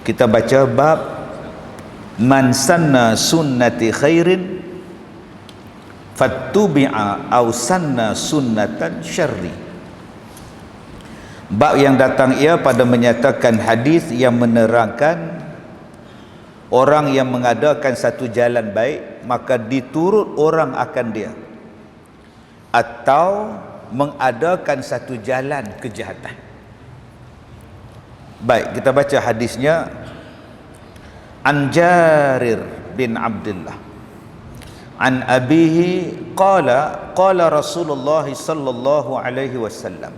Kita baca bab man sanna sunnati khairin fattubi'a aw sanna sunnatan syarri. Bab yang datang ia pada menyatakan hadis yang menerangkan orang yang mengadakan satu jalan baik maka diturut orang akan dia, atau mengadakan satu jalan kejahatan. Baik, kita baca hadisnya. An Jarir bin Abdullah an abihi qala qala Rasulullah sallallahu alaihi wasallam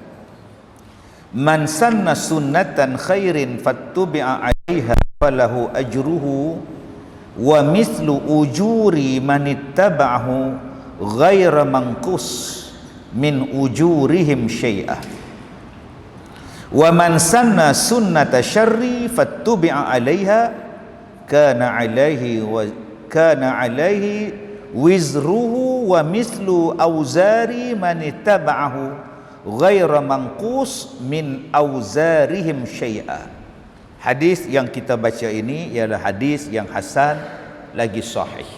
man sanna sunnatan khairin fattubi'a 'alaiha falahu ajruhu wa mithlu ujuri man ittaba'ahu ghaira manqus min ujurihim syai'ah wa man sanna sunnata syarri fattubi'a 'alaiha kana 'alaihi wizruhu wa mithlu auzari man ittaba'ahu ghaira manqus min auzarihim syai'a. Hadis yang kita baca ini ialah hadis yang hasan lagi sahih.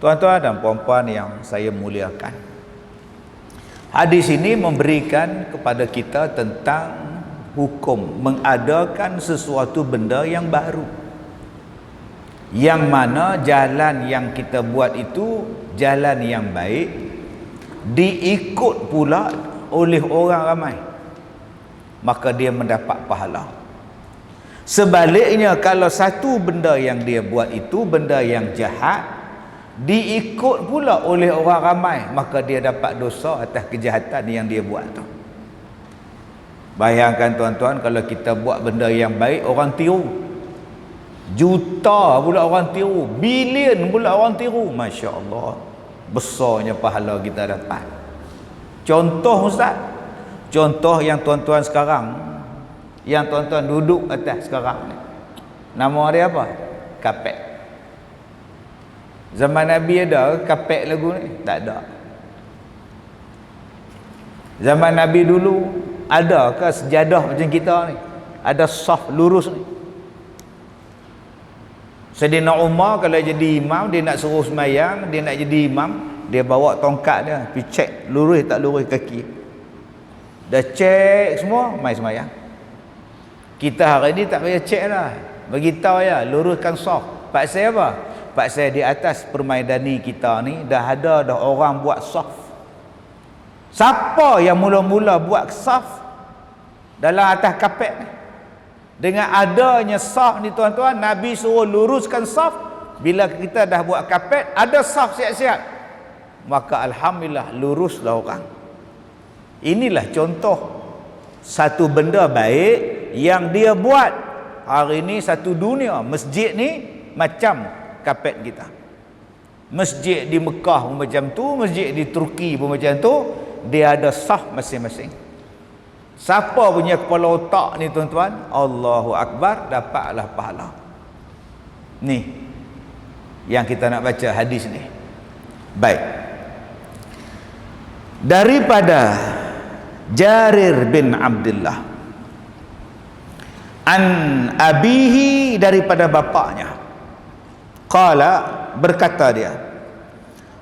Tuan-tuan dan puan-puan yang saya muliakan, hadis ini memberikan kepada kita tentang hukum mengadakan sesuatu benda yang baru, yang mana jalan yang kita buat itu jalan yang baik, diikut pula oleh orang ramai, maka dia mendapat pahala. Sebaliknya, kalau satu benda yang dia buat itu benda yang jahat, diikut pula oleh orang ramai, maka dia dapat dosa atas kejahatan yang dia buat tu. Bayangkan tuan-tuan, kalau kita buat benda yang baik, orang tiru. Juta pula orang tiru, bilion pula orang tiru. Masya Allah, besarnya pahala kita dapat. Contoh Ustaz, contoh yang tuan-tuan sekarang, yang tuan-tuan duduk atas sekarang ni, nama dia apa? Kapet. Zaman Nabi ada kapet lagu ni? Tak ada. Zaman Nabi dulu ada ke sejadah macam kita ni? Ada saf lurus ni? Sayyidina Umar kalau jadi imam, dia nak suruh semayang, dia nak jadi imam, dia bawa tongkat dia, pergi cek lurus tak lurus kaki. Dah cek semua, mai semayang. Kita hari ni tak payah cek lah, beritahu ya, luruskan saf. Pak saya apa? Pak saya di atas permaidani kita ni dah ada dah orang buat saf. Siapa yang mula-mula buat saf dalam atas kapet ni? Dengan adanya saf ni tuan-tuan, Nabi suruh luruskan saf. Bila kita dah buat kapet, ada saf siap-siap, maka alhamdulillah luruslah orang. Inilah contoh satu benda baik yang dia buat. Hari ni satu dunia masjid ni macam kapet kita. Masjid di Mekah pun macam tu, masjid di Turki pun macam tu. Dia ada saf masing-masing. Siapa punya kepala otak ni tuan-tuan, Allahu Akbar, dapatlah pahala. Ni yang kita nak baca hadis ni. Baik, daripada Jarir bin Abdullah an abihi, daripada bapaknya, qala, berkata dia,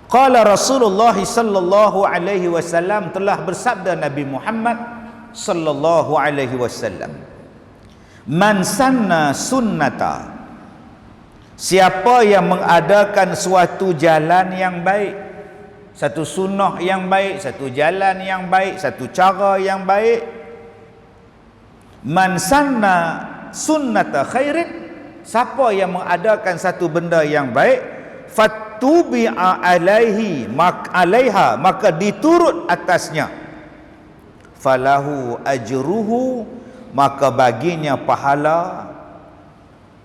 qala Rasulullah sallallahu alaihi wasallam, telah bersabda Nabi Muhammad sallallahu alaihi wasallam, man sanna sunnata, siapa yang mengadakan suatu jalan yang baik, satu sunnah yang baik, satu jalan yang baik, satu cara yang baik. Man sanna sunnata khairin, siapa yang mengadakan satu benda yang baik, fattubi'a alaihi, alaiha, maka diturut atasnya, falahu ajruhu, maka baginya pahala,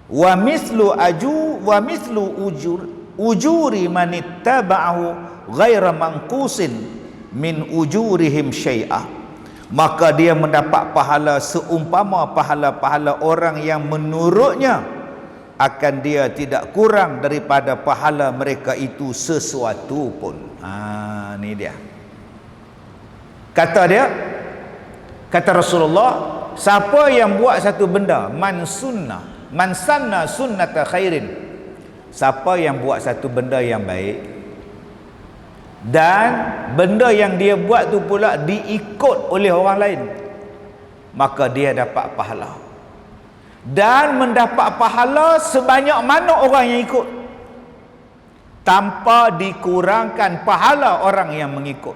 wa mislu ujuri man ittaba'ahu ghaira manqusin min ujurihim syai'ah, maka dia mendapat pahala seumpama pahala-pahala orang yang menurutnya, akan dia tidak kurang daripada pahala mereka itu sesuatu pun. Ni dia. Kata Rasulullah, siapa yang buat satu benda, man sunnah, Man sanna sunnata khairin, siapa yang buat satu benda yang baik dan benda yang dia buat tu pula diikut oleh orang lain, maka dia dapat pahala. Dan mendapat pahala sebanyak mana orang yang ikut, tanpa dikurangkan pahala orang yang mengikut.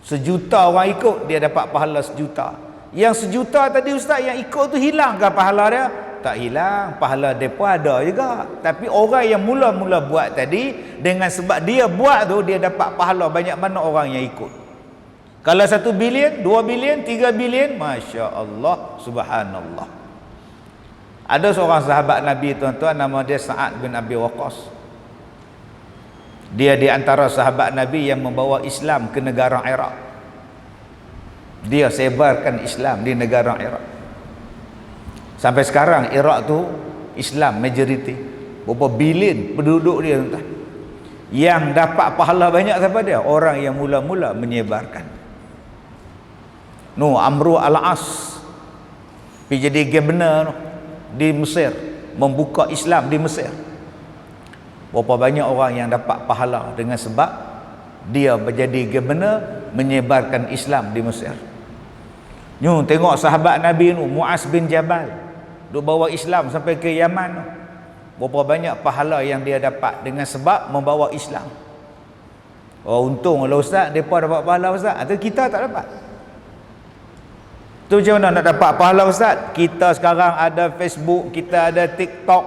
1 juta orang ikut, dia dapat pahala 1 juta. Yang 1 juta tadi ustaz yang ikut tu hilangkah pahala dia? Tak hilang, pahala mereka ada juga. Tapi orang yang mula-mula buat tadi, dengan sebab dia buat tu, dia dapat pahala banyak mana orang yang ikut. Kalau 1 bilion, 2 bilion, 3 bilion, Masya Allah, Subhanallah. Ada seorang sahabat Nabi tuan-tuan, nama dia Sa'ad bin Abi Waqqas. Dia di antara sahabat Nabi yang membawa Islam ke negara Iraq. Dia sebarkan Islam di negara Iraq. Sampai sekarang Iraq tu Islam majoriti. Berapa bilion penduduk dia tuan-tuan. Yang dapat pahala banyak siapa dia? Orang yang mula-mula menyebarkan. Amru al-As pergi jadi governor di Mesir, membuka Islam di Mesir. Berapa banyak orang yang dapat pahala dengan sebab dia menjadi governor menyebarkan Islam di Mesir. Tengok sahabat Nabi Muaz bin Jabal, duk bawa Islam sampai ke Yaman. Berapa banyak pahala yang dia dapat dengan sebab membawa Islam. Oh, untunglah ustaz, mereka dapat pahala ustaz, atau kita tak dapat. Tu macam mana nak dapat pahala ustaz? Kita sekarang ada Facebook, kita ada TikTok,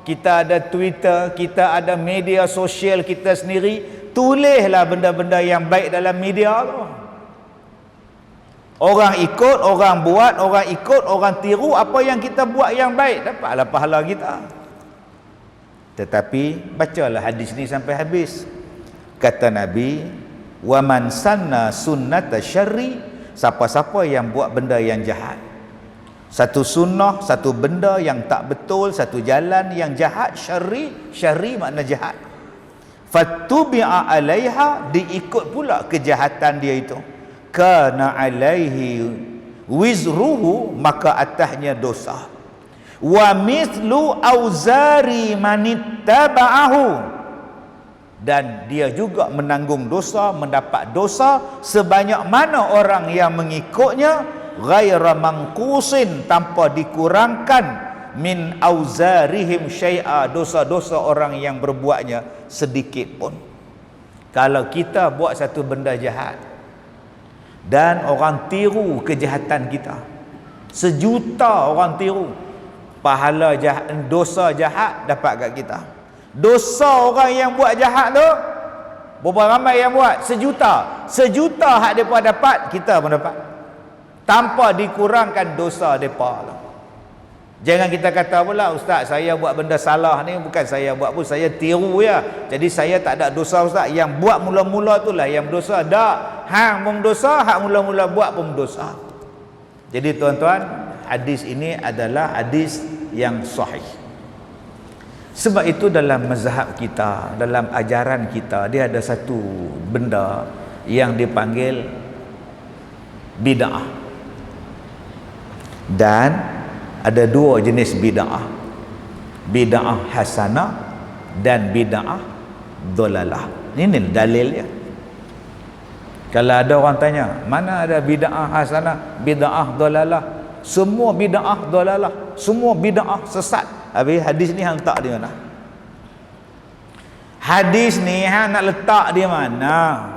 kita ada Twitter, kita ada media sosial kita sendiri. Tulislah benda-benda yang baik dalam media tu. Orang ikut, orang buat, orang ikut, orang tiru apa yang kita buat yang baik, dapatlah pahala kita. Tetapi bacalah hadis ni sampai habis. Kata Nabi, wa man sanna sunnata syarri, siapa-siapa yang buat benda yang jahat, satu sunnah, satu benda yang tak betul, satu jalan yang jahat, syarri makna jahat, fattubi'a alaiha, diikut pula kejahatan dia itu, kana alaihi wizruhu, maka atasnya dosa, wa mithlu auzari manittaba'ahu, dan dia juga menanggung dosa, mendapat dosa sebanyak mana orang yang mengikutnya, ghaira manqusin, tanpa dikurangkan, min auzarihim syai'a, dosa-dosa orang yang berbuatnya sedikit pun. Kalau kita buat satu benda jahat dan orang tiru kejahatan kita, 1 juta orang tiru, pahala jahat, dosa jahat dapat kat kita. Dosa orang yang buat jahat tu, berapa ramai yang buat? 1 juta. 1 juta hak mereka dapat, kita pun dapat, tanpa dikurangkan dosa mereka tu. Jangan kita kata pula, ustaz saya buat benda salah ni, bukan saya buat pun, saya tiru ya, jadi saya tak ada dosa ustaz. Yang buat mula-mula tu lah yang berdosa. Tak, hang pun dosa, hak mula-mula buat pun dosa. Jadi tuan-tuan, hadis ini adalah hadis yang sahih. Sebab itu dalam mazhab kita, dalam ajaran kita, dia ada satu benda yang dipanggil bid'ah. Dan ada 2 jenis bid'ah. Bid'ah hasanah dan bid'ah dhalalah. Ini dalilnya. Kalau ada orang tanya, mana ada bid'ah hasanah, bid'ah dhalalah? Semua bid'ah dhalalah, semua bid'ah sesat. Habis hadis ni hang tak di mana? Hadis ni hang nak letak di mana?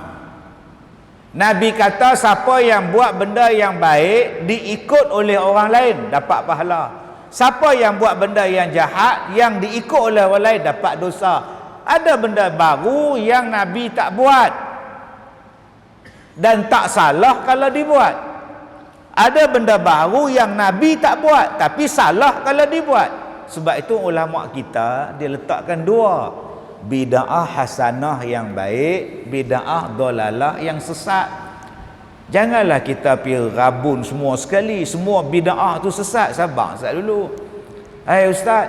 Nabi kata siapa yang buat benda yang baik diikut oleh orang lain dapat pahala. Siapa yang buat benda yang jahat yang diikut oleh orang lain dapat dosa. Ada benda baru yang Nabi tak buat dan tak salah kalau dibuat. Ada benda baru yang Nabi tak buat tapi salah kalau dibuat. Sebab itu ulama kita dia letakkan 2, bid'ah hasanah yang baik, bid'ah dhalalah yang sesat. Janganlah kita pergi rabun semua sekali, semua bid'ah tu sesat. Sabar ustaz dulu. Hai ustaz,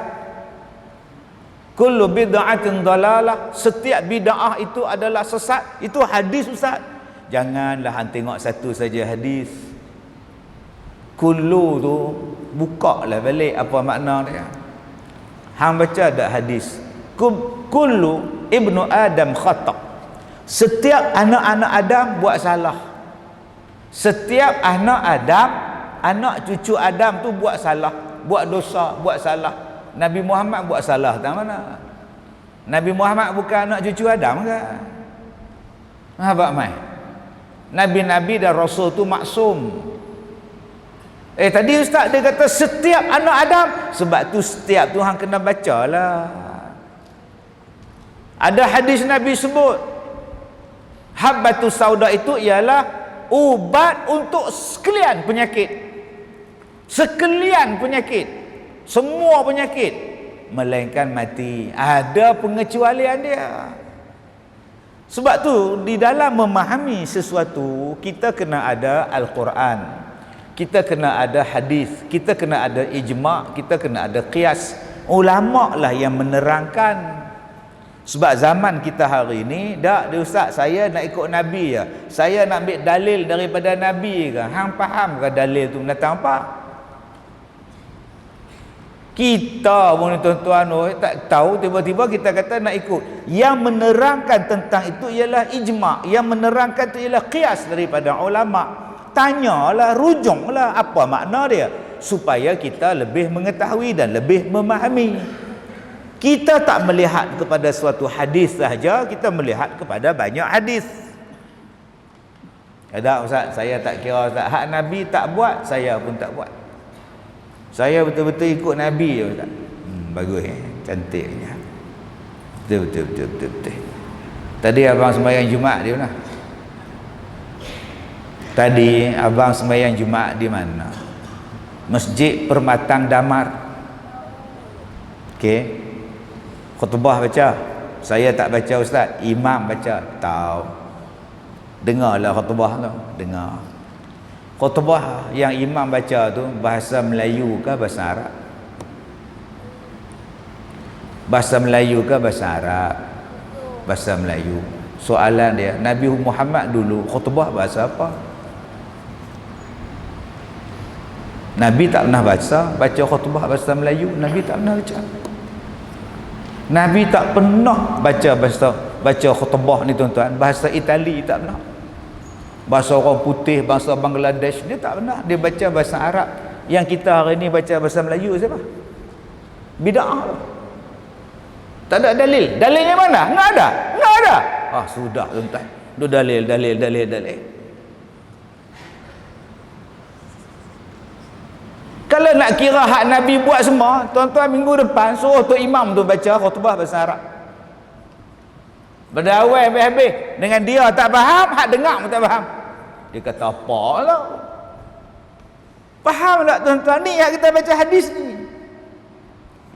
kullu bid'atin dhalalah, setiap bid'ah itu adalah sesat. Itu hadis ustaz. Janganlah hang tengok satu saja hadis. Kullu tu buka lah balik apa makna dia. Hang baca ada hadis, kullu ibnu Adam khata'. Setiap anak-anak Adam buat salah. Setiap anak Adam, anak cucu Adam tu buat salah, buat dosa, buat salah. Nabi Muhammad buat salah tak mana? Nabi Muhammad bukan anak cucu Adam ke? Apa mai? Nabi-nabi dan rasul tu maksum. Tadi ustaz dia kata setiap anak Adam, sebab tu setiap tu hang kena bacalah. Ada hadis Nabi sebut habbatus sauda itu ialah ubat untuk sekalian penyakit. Sekalian penyakit. Semua penyakit melainkan mati. Ada pengecualian dia. Sebab tu di dalam memahami sesuatu kita kena ada Al-Quran. Kita kena ada hadis, kita kena ada ijma', kita kena ada qiyas. Ulama' lah yang menerangkan. Sebab zaman kita hari ni, dak dia ustaz, saya nak ikut Nabi ya. Saya nak ambil dalil daripada Nabi ke? Hang faham ke dalil tu datang apa? Kita pun tuan-tuan tak tahu, tiba-tiba kita kata nak ikut. Yang menerangkan tentang itu ialah ijma', yang menerangkan itu ialah qiyas daripada ulama'. Tanyalah, rujunglah apa makna dia supaya kita lebih mengetahui dan lebih memahami. Kita tak melihat kepada suatu hadis sahaja, kita melihat kepada banyak hadis. Ada ustaz, saya tak kira ustaz, hak Nabi tak buat, saya pun tak buat. Saya betul-betul ikut Nabi ustaz. Bagus cantiknya. Betul. Tadi abang sembahyang Jumaat di mana? Tadi abang sembahyang Jumaat di mana? Masjid Permatan Damar. Okey. Khutbah baca. Saya tak baca ustaz, imam baca. Tahu. Dengarlah khutbah tu, dengar. Khutbah yang imam baca tu bahasa Melayu ke bahasa Arab? Bahasa Melayu ke bahasa Arab? Bahasa Melayu. Soalan dia, Nabi Muhammad dulu khutbah bahasa apa? Nabi tak pernah baca khutbah bahasa Melayu. Nabi tak pernah baca. Nabi tak pernah baca khutbah ni tuan-tuan, bahasa Itali tak pernah. Bahasa orang putih, bahasa Bangladesh dia tak pernah. Dia baca bahasa Arab. Yang kita hari ni baca bahasa Melayu siapa? Bid'ah. Tak ada dalil. Dalilnya mana? Enggak ada. Enggak ada. Sudah tuan-tuan. Itu dalil. Kalau nak kira hak Nabi buat semua, tuan-tuan minggu depan suruh tu imam tu baca khutbah bahasa Arab. Berdawai habis-habis. Dengan dia tak faham, hak dengar pun tak faham. Dia kata apa lah. Faham tak tuan-tuan? Ni yang kita baca hadis ni.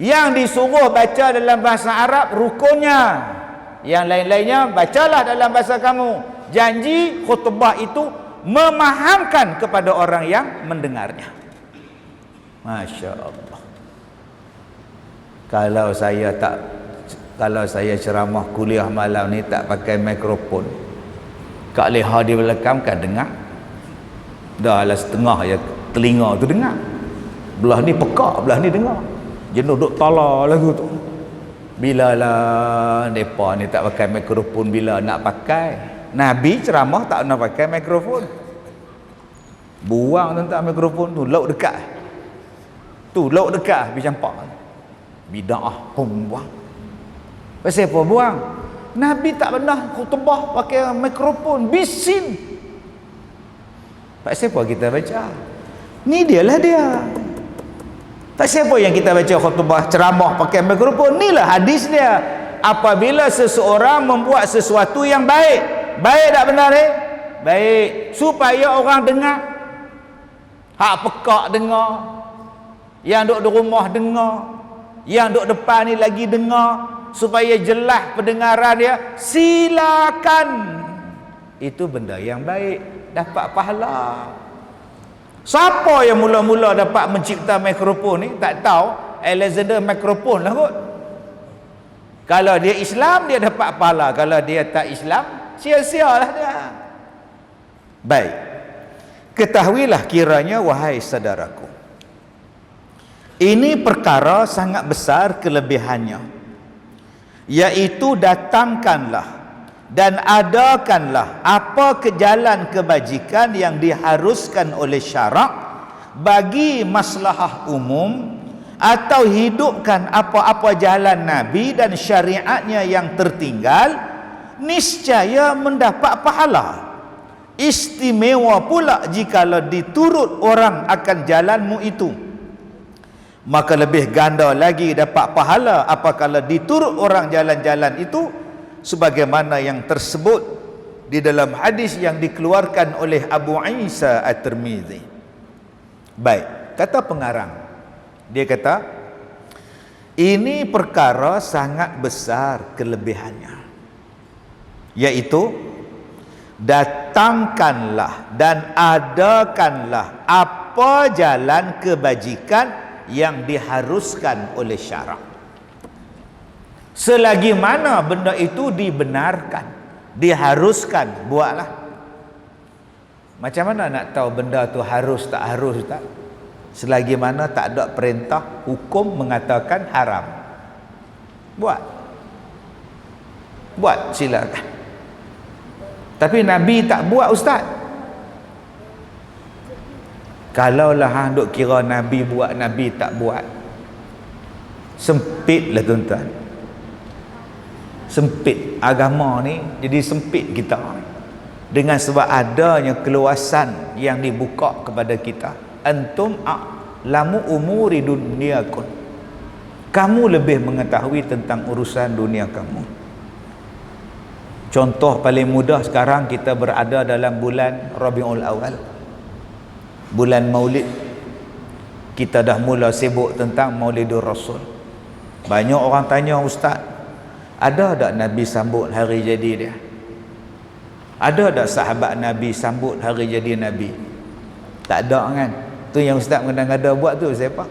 Yang disuruh baca dalam bahasa Arab rukunnya. Yang lain-lainnya bacalah dalam bahasa kamu. Janji khutbah itu memahamkan kepada orang yang mendengarnya. Masya Allah. Kalau saya ceramah kuliah malam ni tak pakai mikrofon, Kak Leha di belakang kan dengar. Dah lah setengah ya telinga tu dengar. Belah ni pekak, belah ni dengar. Jenuh duk tala lagu tu. Bila lah depa ni tak pakai mikrofon, bila nak pakai? Nabi ceramah tak nak pakai mikrofon. Buang tentang mikrofon tu, lauk dekat. Tu lauk dekat habis campak. Bid'ah pun buang. Pasal apa buang? Nabi tak pernah khutbah pakai mikrofon, bisin. Pasal apa kita baca? Ni dialah dia. Pasal apa yang kita baca khutbah ceramah pakai mikrofon? Inilah hadis dia. Apabila seseorang membuat sesuatu yang baik, baik tak benar baik, supaya orang dengar. Hak pekak dengar, yang duduk di rumah dengar, yang duduk depan ni lagi dengar, supaya jelas pendengaran dia, silakan. Itu benda yang baik, dapat pahala. Siapa yang mula-mula dapat mencipta mikrofon ni? Tak tahu. Alexander mikrofon lah kot. Kalau dia Islam dia dapat pahala, kalau dia tak Islam sia-sialah dia. Baik. Ketahuilah kiranya wahai saudaraku, ini perkara sangat besar kelebihannya, yaitu datangkanlah dan adakanlah apa kejalan kebajikan yang diharuskan oleh syarak bagi maslahah umum, atau hidupkan apa-apa jalan Nabi dan syariatnya yang tertinggal, niscaya mendapat pahala. Istimewa pula jikalau diturut orang akan jalanmu itu, maka lebih ganda lagi dapat pahala apabila diturut orang jalan-jalan itu, sebagaimana yang tersebut di dalam hadis yang dikeluarkan oleh Abu Isa At-Tirmizi. Baik, kata pengarang, dia kata ini perkara sangat besar kelebihannya, yaitu datangkanlah dan adakanlah apa jalan kebajikan yang diharuskan oleh syarak, selagi mana benda itu dibenarkan, diharuskan, buatlah. Macam mana nak tahu benda tu harus tak harus tak? Selagi mana tak ada perintah hukum mengatakan haram, buat silakan. Tapi Nabi tak buat, ustaz. Kalaulah hang duk kira Nabi buat, Nabi tak buat, sempitlah tuan-tuan. Sempit agama ni, jadi sempit kita dengan sebab adanya keluasan yang dibuka kepada kita. Antum a'lamu umuri dunyakum, kamu lebih mengetahui tentang urusan dunia kamu. Contoh paling mudah, sekarang kita berada dalam bulan Rabiul Awal, bulan Maulid. Kita dah mula sibuk tentang Maulidur Rasul. Banyak orang tanya, ustaz, ada tak Nabi sambut hari jadi dia? Ada tak sahabat Nabi sambut hari jadi Nabi? Tak ada kan? Tu yang ustaz kadang-kadang buat tu siapa?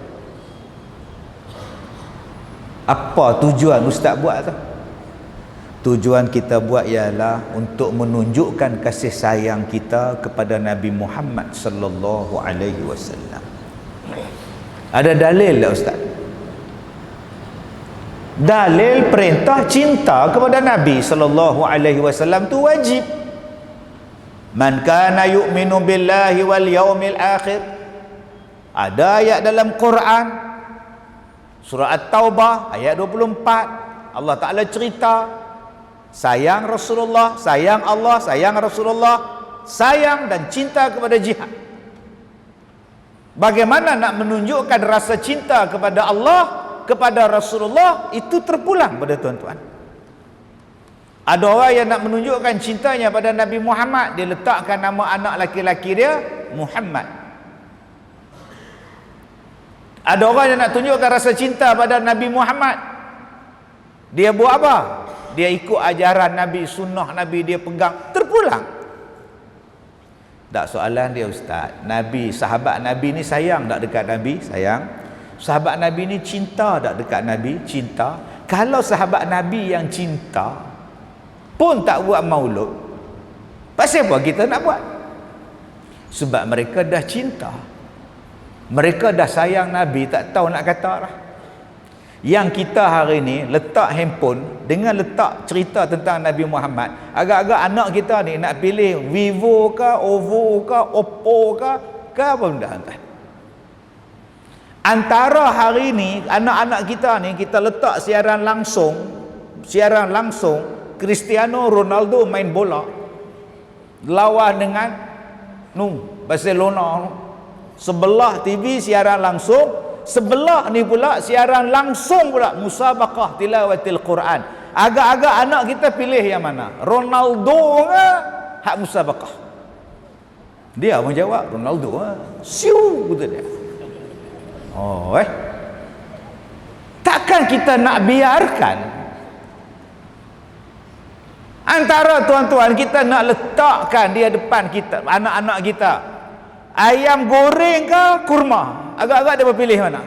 Apa tujuan ustaz buat tu? Tujuan kita buat ialah untuk menunjukkan kasih sayang kita kepada Nabi Muhammad sallallahu alaihi wasallam. Ada dalil tak ustaz? Dalil perintah cinta kepada Nabi sallallahu alaihi wasallam tu wajib. Man kana yu'minu billahi wal yaumil akhir. Ada ayat dalam Quran surah At-Taubah ayat 24, Allah Taala cerita sayang Rasulullah, sayang Allah, sayang Rasulullah, sayang dan cinta kepada jihad. Bagaimana nak menunjukkan rasa cinta kepada Allah, kepada Rasulullah, itu terpulang pada tuan-tuan. Ada orang yang nak menunjukkan cintanya pada Nabi Muhammad, dia letakkan nama anak laki-laki dia Muhammad. Ada orang yang nak tunjukkan rasa cinta pada Nabi Muhammad, dia buat apa? Dia ikut ajaran Nabi, sunnah Nabi dia pegang, terpulang. Tak, soalan dia ustaz, Nabi, sahabat Nabi ni sayang tak dekat Nabi? Sayang. Sahabat Nabi ni cinta tak dekat Nabi? Cinta. Kalau sahabat Nabi yang cinta pun tak buat maulud, pasal apa kita nak buat? Sebab mereka dah cinta, mereka dah sayang Nabi, tak tahu nak kata lah. Yang kita hari ni letak handphone dengan letak cerita tentang Nabi Muhammad, agak-agak anak kita ni nak pilih Vivo ke, Ovo ke, Oppo ke apa benda tuan. Antara hari ni anak-anak kita ni, kita letak siaran langsung Cristiano Ronaldo main bola lawan dengan Barcelona, sebelah TV siaran langsung, sebelah ni pula siaran langsung pula musabaqah tilawatil Quran. Agak-agak anak kita pilih yang mana? Ronaldo ke hak musabaqah? Dia menjawab Ronaldo. Siu kata dia. Takkan kita nak biarkan antara tuan-tuan kita nak letakkan dia depan kita, anak-anak kita, ayam goreng ke kurma? Agak-agak dia berpilih mana?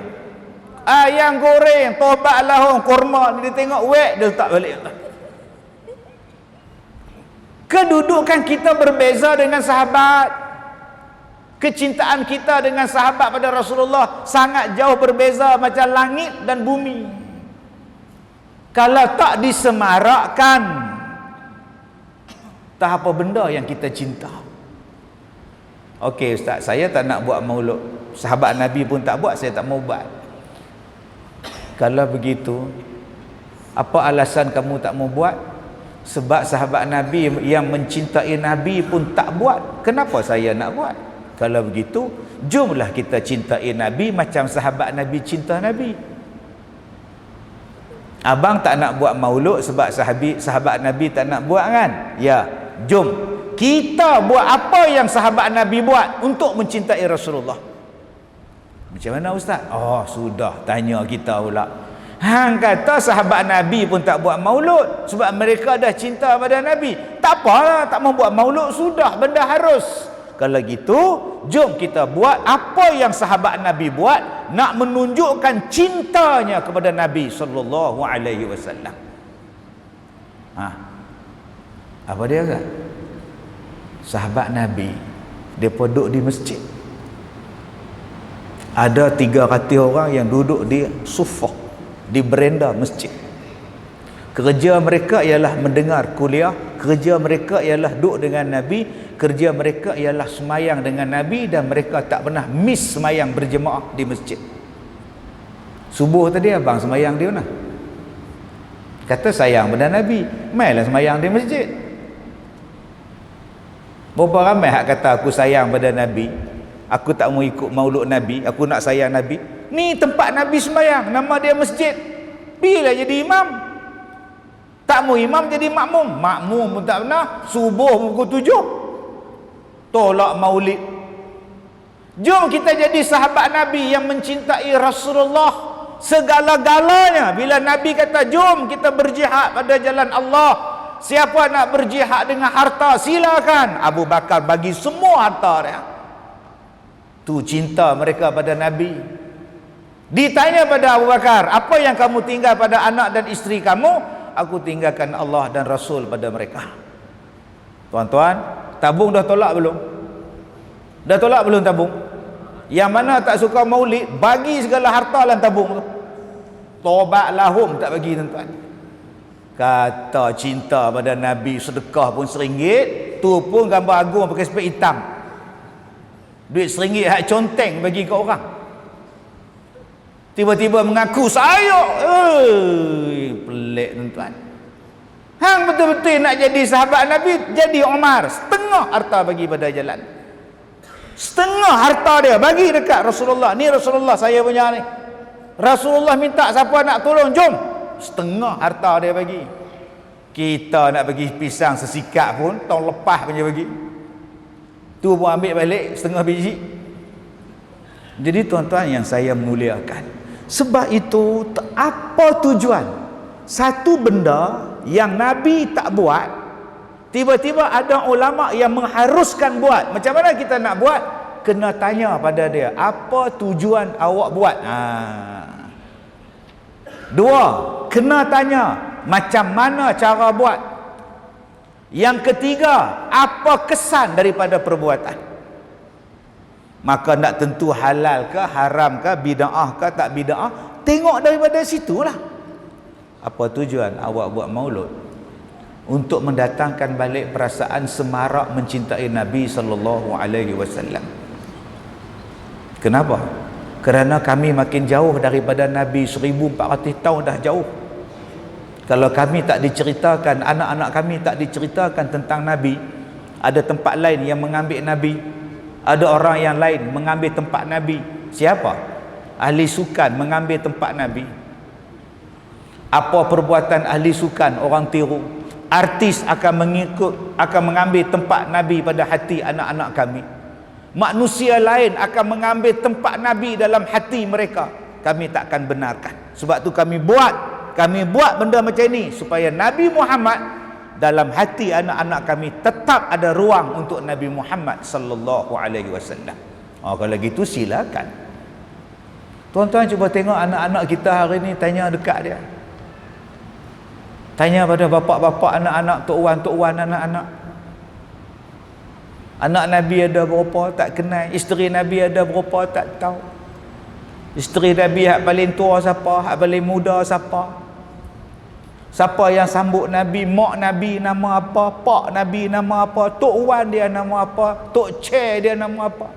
Ayam goreng, tobat lahong, kurma. Dia tengok wek, dia letak balik. Kedudukan kita berbeza dengan sahabat. Kecintaan kita dengan sahabat pada Rasulullah sangat jauh berbeza macam langit dan bumi. Kalau tak disemarakkan, tak apa benda yang kita cinta. Okey ustaz, saya tak nak buat maulud. Sahabat Nabi pun tak buat, saya tak mau buat. Kalau begitu, apa alasan kamu tak mau buat? Sebab sahabat Nabi yang mencintai Nabi pun tak buat. Kenapa saya nak buat? Kalau begitu, jomlah kita cintai Nabi macam sahabat Nabi cinta Nabi. Abang tak nak buat maulud sebab sahabat Nabi tak nak buat kan? Ya, jom kita buat apa yang sahabat Nabi buat untuk mencintai Rasulullah. Macam mana ustaz? Oh, sudah tanya kita pula. Hang kata sahabat Nabi pun tak buat maulud sebab mereka dah cinta pada Nabi. Tak apalah, tak mau buat maulud, sudah benda harus. Kalau gitu, jom kita buat apa yang sahabat Nabi buat, nak menunjukkan cintanya kepada Nabi sallallahu alaihi wasallam. Apa dia kan? Sahabat Nabi depa duduk di masjid. Ada 300 orang yang duduk di sufah, di berenda masjid. Kerja mereka ialah mendengar kuliah, kerja mereka ialah duduk dengan Nabi, kerja mereka ialah semayang dengan Nabi, dan mereka tak pernah miss semayang berjemaah di masjid. Subuh tadi abang semayang di mana? Kata sayang pada Nabi, mainlah semayang di masjid. Berapa ramai hak kata aku sayang pada Nabi, aku tak mau ikut maulud Nabi, aku nak sayang Nabi. Ni tempat Nabi semayang, nama dia masjid. Bila jadi imam? Tak mau imam jadi makmum. Makmum pun tak pernah. Subuh pukul 7 tolak maulid. Jom kita jadi sahabat Nabi yang mencintai Rasulullah segala-galanya. Bila Nabi kata jom kita berjihad pada jalan Allah, siapa nak berjihad dengan harta silakan. Abu Bakar bagi semua harta dia. Tu cinta mereka pada Nabi. Ditanya pada Abu Bakar, apa yang kamu tinggal pada anak dan isteri kamu? Aku tinggalkan Allah dan Rasul pada mereka. Tuan-tuan, tabung dah tolak belum? Dah tolak belum tabung? Yang mana tak suka maulid, bagi segala harta dalam tabung tu. Tobat lahum tak bagi tuan-tuan. Kata cinta pada Nabi, sedekah pun RM1, tu pun gambar agung pakai spek hitam. Duit RM1 hak conteng bagi ke orang. Tiba-tiba mengaku saya. Pelik tuan-tuan. Hang betul-betul nak jadi sahabat Nabi, jadi Umar, setengah harta bagi pada jalan. Setengah harta dia bagi dekat Rasulullah. Ni Rasulullah saya punya ni. Rasulullah minta siapa nak tolong, jom. Setengah harta dia bagi. Kita nak bagi pisang sesikat pun tahun lepas punya bagi. Tu pun ambil balik setengah biji. Jadi tuan-tuan yang saya muliakan, sebab itu apa tujuan satu benda yang Nabi tak buat, tiba-tiba ada ulama yang mengharuskan buat? Macam mana kita nak buat? Kena tanya pada dia, apa tujuan awak buat? Dua, kena tanya macam mana cara buat. Yang ketiga, apa kesan daripada perbuatan? Maka nak tentu halal ke, haram ke, bid'ah ke, tak bid'ah, tengok daripada situlah. Apa tujuan awak buat maulud? Untuk mendatangkan balik perasaan semarak mencintai Nabi sallallahu alaihi wasallam. Kenapa? Kerana kami makin jauh daripada Nabi, 1400 tahun dah jauh. Kalau kami tak diceritakan, anak-anak kami tak diceritakan tentang Nabi, ada tempat lain yang mengambil Nabi, ada orang yang lain mengambil tempat Nabi. Siapa? Ahli sukan mengambil tempat Nabi. Apa perbuatan ahli sukan? Orang tiru. Artis akan mengikut, akan mengambil tempat Nabi pada hati anak-anak kami. Manusia lain akan mengambil tempat Nabi dalam hati mereka. Kami takkan benarkan. Sebab tu kami buat benda macam ini supaya Nabi Muhammad dalam hati anak-anak kami tetap ada ruang untuk Nabi Muhammad sallallahu alaihi wasallam. Kalau gitu silakan. Tuan-tuan cuba tengok anak-anak kita hari ni, tanya dekat dia. Tanya pada bapak-bapak anak-anak, tok wan anak-anak. Anak Nabi ada berapa tak kenal, isteri Nabi ada berapa tak tahu. Isteri Nabi hak paling tua siapa, hak paling muda siapa. Siapa yang sambut Nabi, mak Nabi nama apa, pak Nabi nama apa, Tok Wan dia nama apa, Tok Che dia nama apa.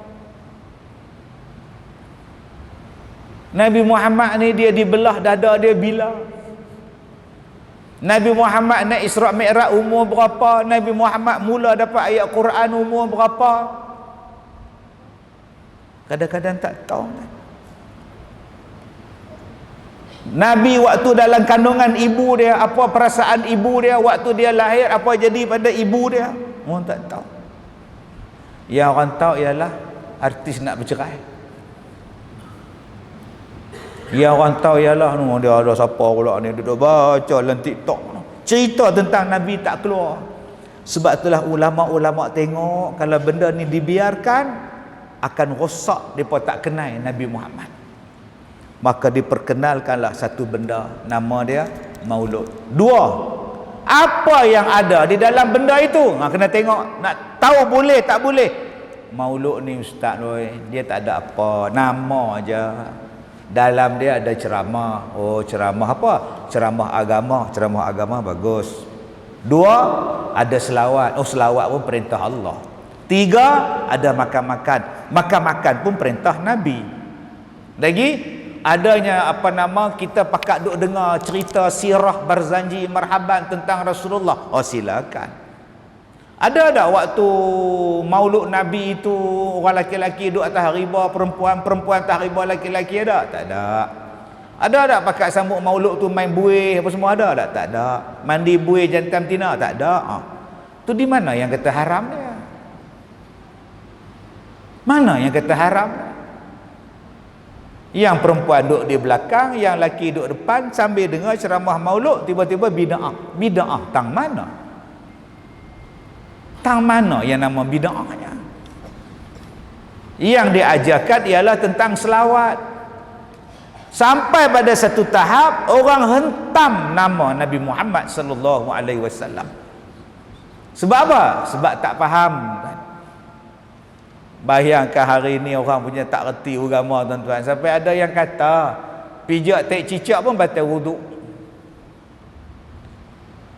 Nabi Muhammad ni dia dibelah dada dia bila. Nabi Muhammad naik Isra' Mi'raj umur berapa? Nabi Muhammad mula dapat ayat Quran umur berapa? Kadang-kadang tak tahu kan. Nabi waktu dalam kandungan ibu dia, apa perasaan ibu dia waktu dia lahir, apa jadi pada ibu dia, orang tak tahu. Yang orang tahu ialah artis nak bercerai. Yang orang tahu ialah dia ada siapa pula ni duduk baca dalam TikTok cerita tentang Nabi tak keluar. Sebab itulah ulama-ulama tengok kalau benda ni dibiarkan akan rosak, depa tak kenal Nabi Muhammad. Maka diperkenalkanlah satu benda, nama dia maulud. Dua, apa yang ada di dalam benda itu, kena tengok, nak tahu boleh tak boleh. Maulud ni ustaz dia tak ada apa, nama aja. Dalam dia ada ceramah. Oh, ceramah apa? Ceramah agama. Ceramah agama bagus. Dua, ada selawat. Oh, selawat pun perintah Allah. Tiga, ada makan-makan. Makan-makan pun perintah Nabi. Lagi adanya kita pakat duk dengar cerita sirah Barzanji marhaban tentang Rasulullah. Oh, silakan. Ada tak waktu maulud Nabi itu orang laki-laki duduk atas riba, perempuan atas riba laki-laki ada? Tak ada. Ada tak pakat sambut maulud tu main buih apa semua ada tak? Tak ada. Mandi buih jantan betina tak ada. Tu di mana yang kata haram dia? Mana yang kata haram? Yang perempuan duduk di belakang, yang laki duduk depan sambil dengar ceramah maulud, tiba-tiba bid'ah. Bid'ah tang mana? Tang mana yang nama bid'ahnya? Yang diajarkan ialah tentang selawat. Sampai pada satu tahap orang hentam nama Nabi Muhammad sallallahu alaihi wasallam. Sebab apa? Sebab tak faham kan. Bayangkan hari ni orang punya tak reti agama tuan-tuan. Sampai ada yang kata pijak tak cicak pun batal wuduk.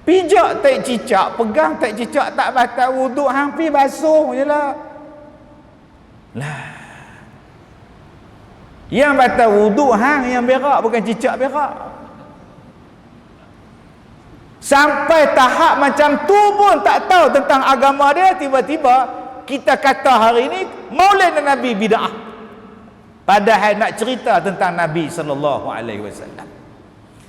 Pijak tak cicak, pegang tak cicak tak batal wuduk, hampir basuh je lah. Yang batal wuduk hang yang berak, bukan cicak berak. Sampai tahap macam tu pun tak tahu tentang agama dia, tiba-tiba kita kata hari ini maulid Nabi bid'ah. Padahal nak cerita tentang Nabi sallallahu alaihi wasallam.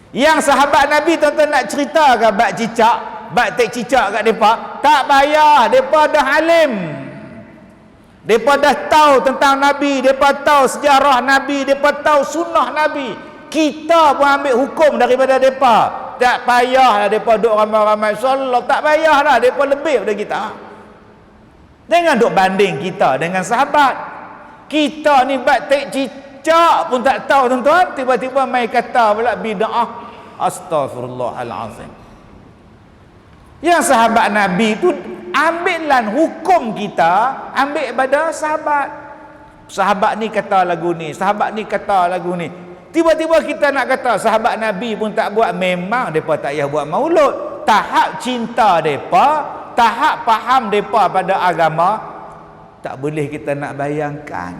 Yang sahabat Nabi tuan-tuan nak cerita ke bab cicak, bab tak cicak kat depa, tak payah, depa dah alim. Depa dah tahu tentang Nabi, depa tahu sejarah Nabi, depa tahu sunnah Nabi. Kita pun ambil hukum daripada depa. Tak payahlah depa duk ramai-ramai solat, tak payahlah depa lebih daripada kita. Jangan duk banding kita dengan sahabat. Kita ni bab tak cicak pun tak tahu tuan-tuan, tiba-tiba mai kata pula bid'ah. Astaghfirullahalazim. Yang sahabat Nabi tu ambillah hukum kita, ambil pada sahabat. Sahabat ni kata lagu ni, sahabat ni kata lagu ni. Tiba-tiba kita nak kata sahabat Nabi pun tak buat, memang depa tak payah buat maulud. Tahap cinta depa, tahap faham depa pada agama, tak boleh kita nak bayangkan.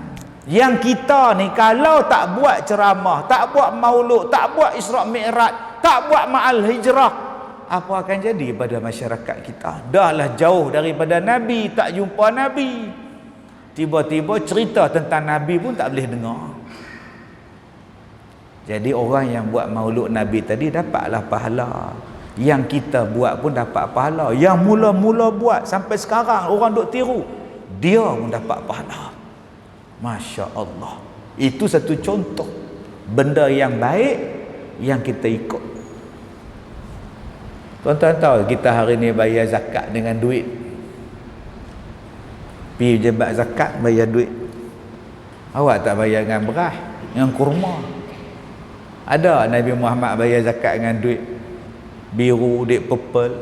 Yang kita ni kalau tak buat ceramah, tak buat maulud, tak buat Isra' Mi'raj, tak buat ma'al hijrah, apa akan jadi pada masyarakat kita? Dahlah jauh daripada Nabi, tak jumpa Nabi. Tiba-tiba cerita tentang Nabi pun tak boleh dengar. Jadi orang yang buat maulud Nabi tadi dapatlah pahala. Yang kita buat pun dapat pahala. Yang mula-mula buat sampai sekarang orang duk tiru, dia pun dapat pahala. Masya Allah. Itu satu contoh benda yang baik yang kita ikut. Tuan-tuan tahu kita hari ni bayar zakat dengan duit. Pergi jebat zakat bayar duit. Awak tak bayar dengan beras, dengan kurma. Ada Nabi Muhammad bayar zakat dengan duit biru, duit purple,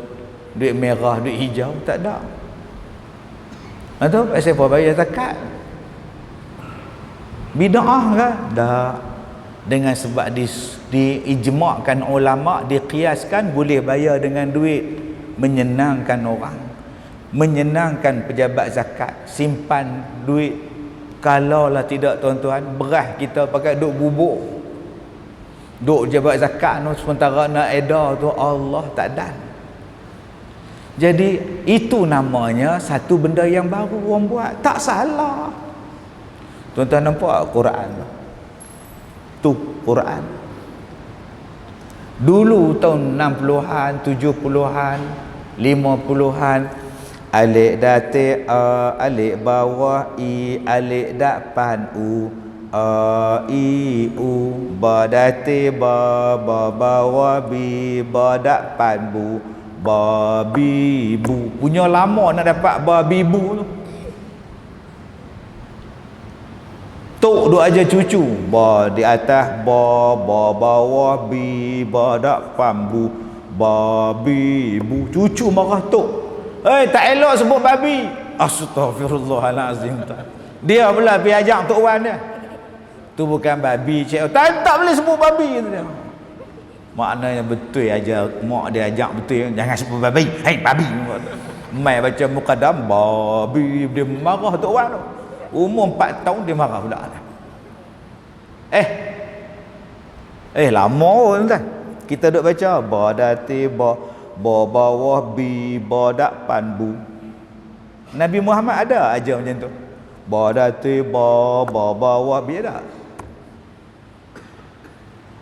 duit merah, duit hijau? Tak ada. Atau pasal apa bayar zakat? Bid'ah ke? Dah. Dengan sebab diijma'kan ulama, dikiaskan boleh bayar dengan duit, menyenangkan orang, menyenangkan pejabat zakat, simpan duit. Kalaulah tidak tuan-tuan, beras kita pakai duk bubuk, duk pejabat zakat tu, sementara nak edar tu Allah tak dan. Jadi itu namanya satu benda yang baru orang buat, tak salah. Tuan-tuan nampak Quran tu, Quran dulu tahun 60-an, 70-an, 50-an, alik datik a, alik bawah i, alik depan u, a i u, ba datik ba, ba bawah bi, ba depan bu, ba bi bu. Punya lama nak dapat ba bi bu tu. Tok duk aja cucu, ba di atas ba, ba bawah bi, ba depan bu, ba bi bu. Cucu marah tok, tak elok sebut babi. Astaghfirullahalazim. Dia pula pergi ajak tok wan dia, tu bukan babi cik, tak boleh sebut babi tu dia. Maknanya betul aja mak dia ajak betul, jangan sebut babi. Hei babi. Mai baca mukadam babi, dia marah tok wan tu. Umur 4 tahun dia marah pula. Lama tuan. Kita duk baca ba dati ba, ba bawah bi, ba depan bu. Nabi Muhammad ada aja macam tu. Ba dati ba, ba bawah bi ada.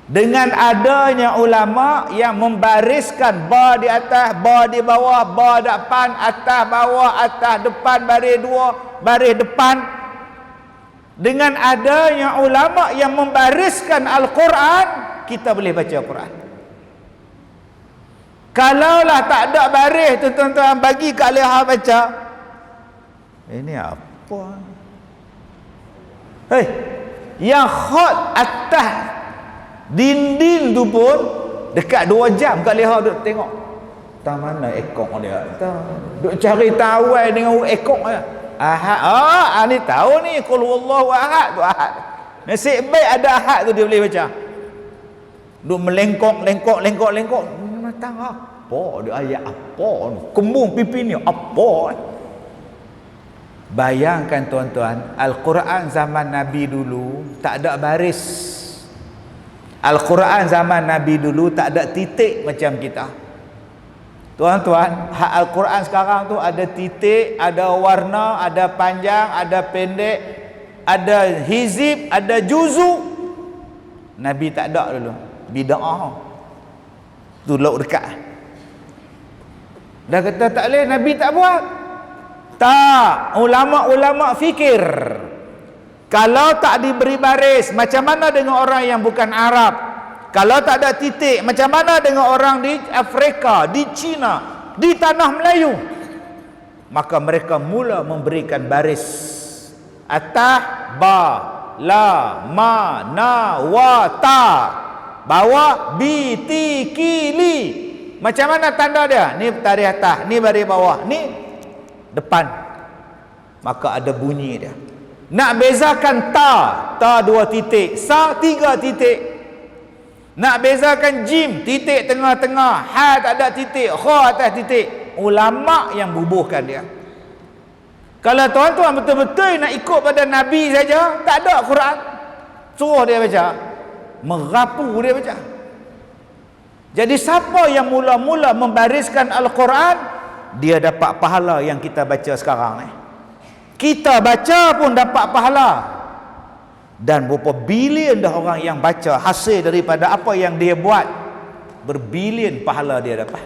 Dengan adanya ulama yang membariskan ba di atas, ba di bawah, ba depan, atas bawah, atas depan, baris dua, baris depan. Dengan adanya ulama yang membariskan Al-Quran, kita boleh baca Al-Quran. Kalaulah tak ada baris tu tuan-tuan, bagi Kak Leha baca, ini apa? Yang khot atas dinding tu pun dekat 2 jam Kak Leha duk tengok tak mana ekor dia, duk cari tahu dengan ekor dia. Ahad, ni tahu ni qul huwallahu ahad tu ahad. Nasib baik ada ahad tu dia boleh baca. Duk melengkok matang apa dia, ayat apa ni, kembung pipi ni apa. Bayangkan tuan-tuan, Al-Quran zaman Nabi dulu tak ada baris. Al-Quran zaman Nabi dulu tak ada titik macam kita. Tuan-tuan, Al-Quran sekarang tu ada titik, ada warna, ada panjang, ada pendek, ada hizib, ada juzu. Nabi tak ada dulu. Bid'ah. Tu lauk dekat. Dah kata tak boleh, Nabi tak buat. Tak, ulama-ulama fikir, kalau tak diberi baris, macam mana dengan orang yang bukan Arab? Kalau tak ada titik, macam mana dengan orang di Afrika, di China, di tanah Melayu? Maka mereka mula memberikan baris. Atas ba, la, ma, na, wa, ta. Bawah bi, ti, ki, li. Macam mana tanda dia? Ni baris atas, ni baris bawah, ni depan. Maka ada bunyi dia. Nak bezakan ta 2 titik, sa 3 titik. Nak bezakan jim, titik tengah-tengah, ha tak ada titik, kha atas titik. Ulama yang bubuhkan dia. Kalau tuan-tuan betul-betul nak ikut pada Nabi saja, tak ada Quran, suruh dia baca, merapu dia baca. Jadi siapa yang mula-mula membariskan Al-Quran, dia dapat pahala yang kita baca sekarang ni. Kita baca pun dapat pahala. Dan berapa bilion dah orang yang baca, hasil daripada apa yang dia buat, berbilion pahala dia dapat.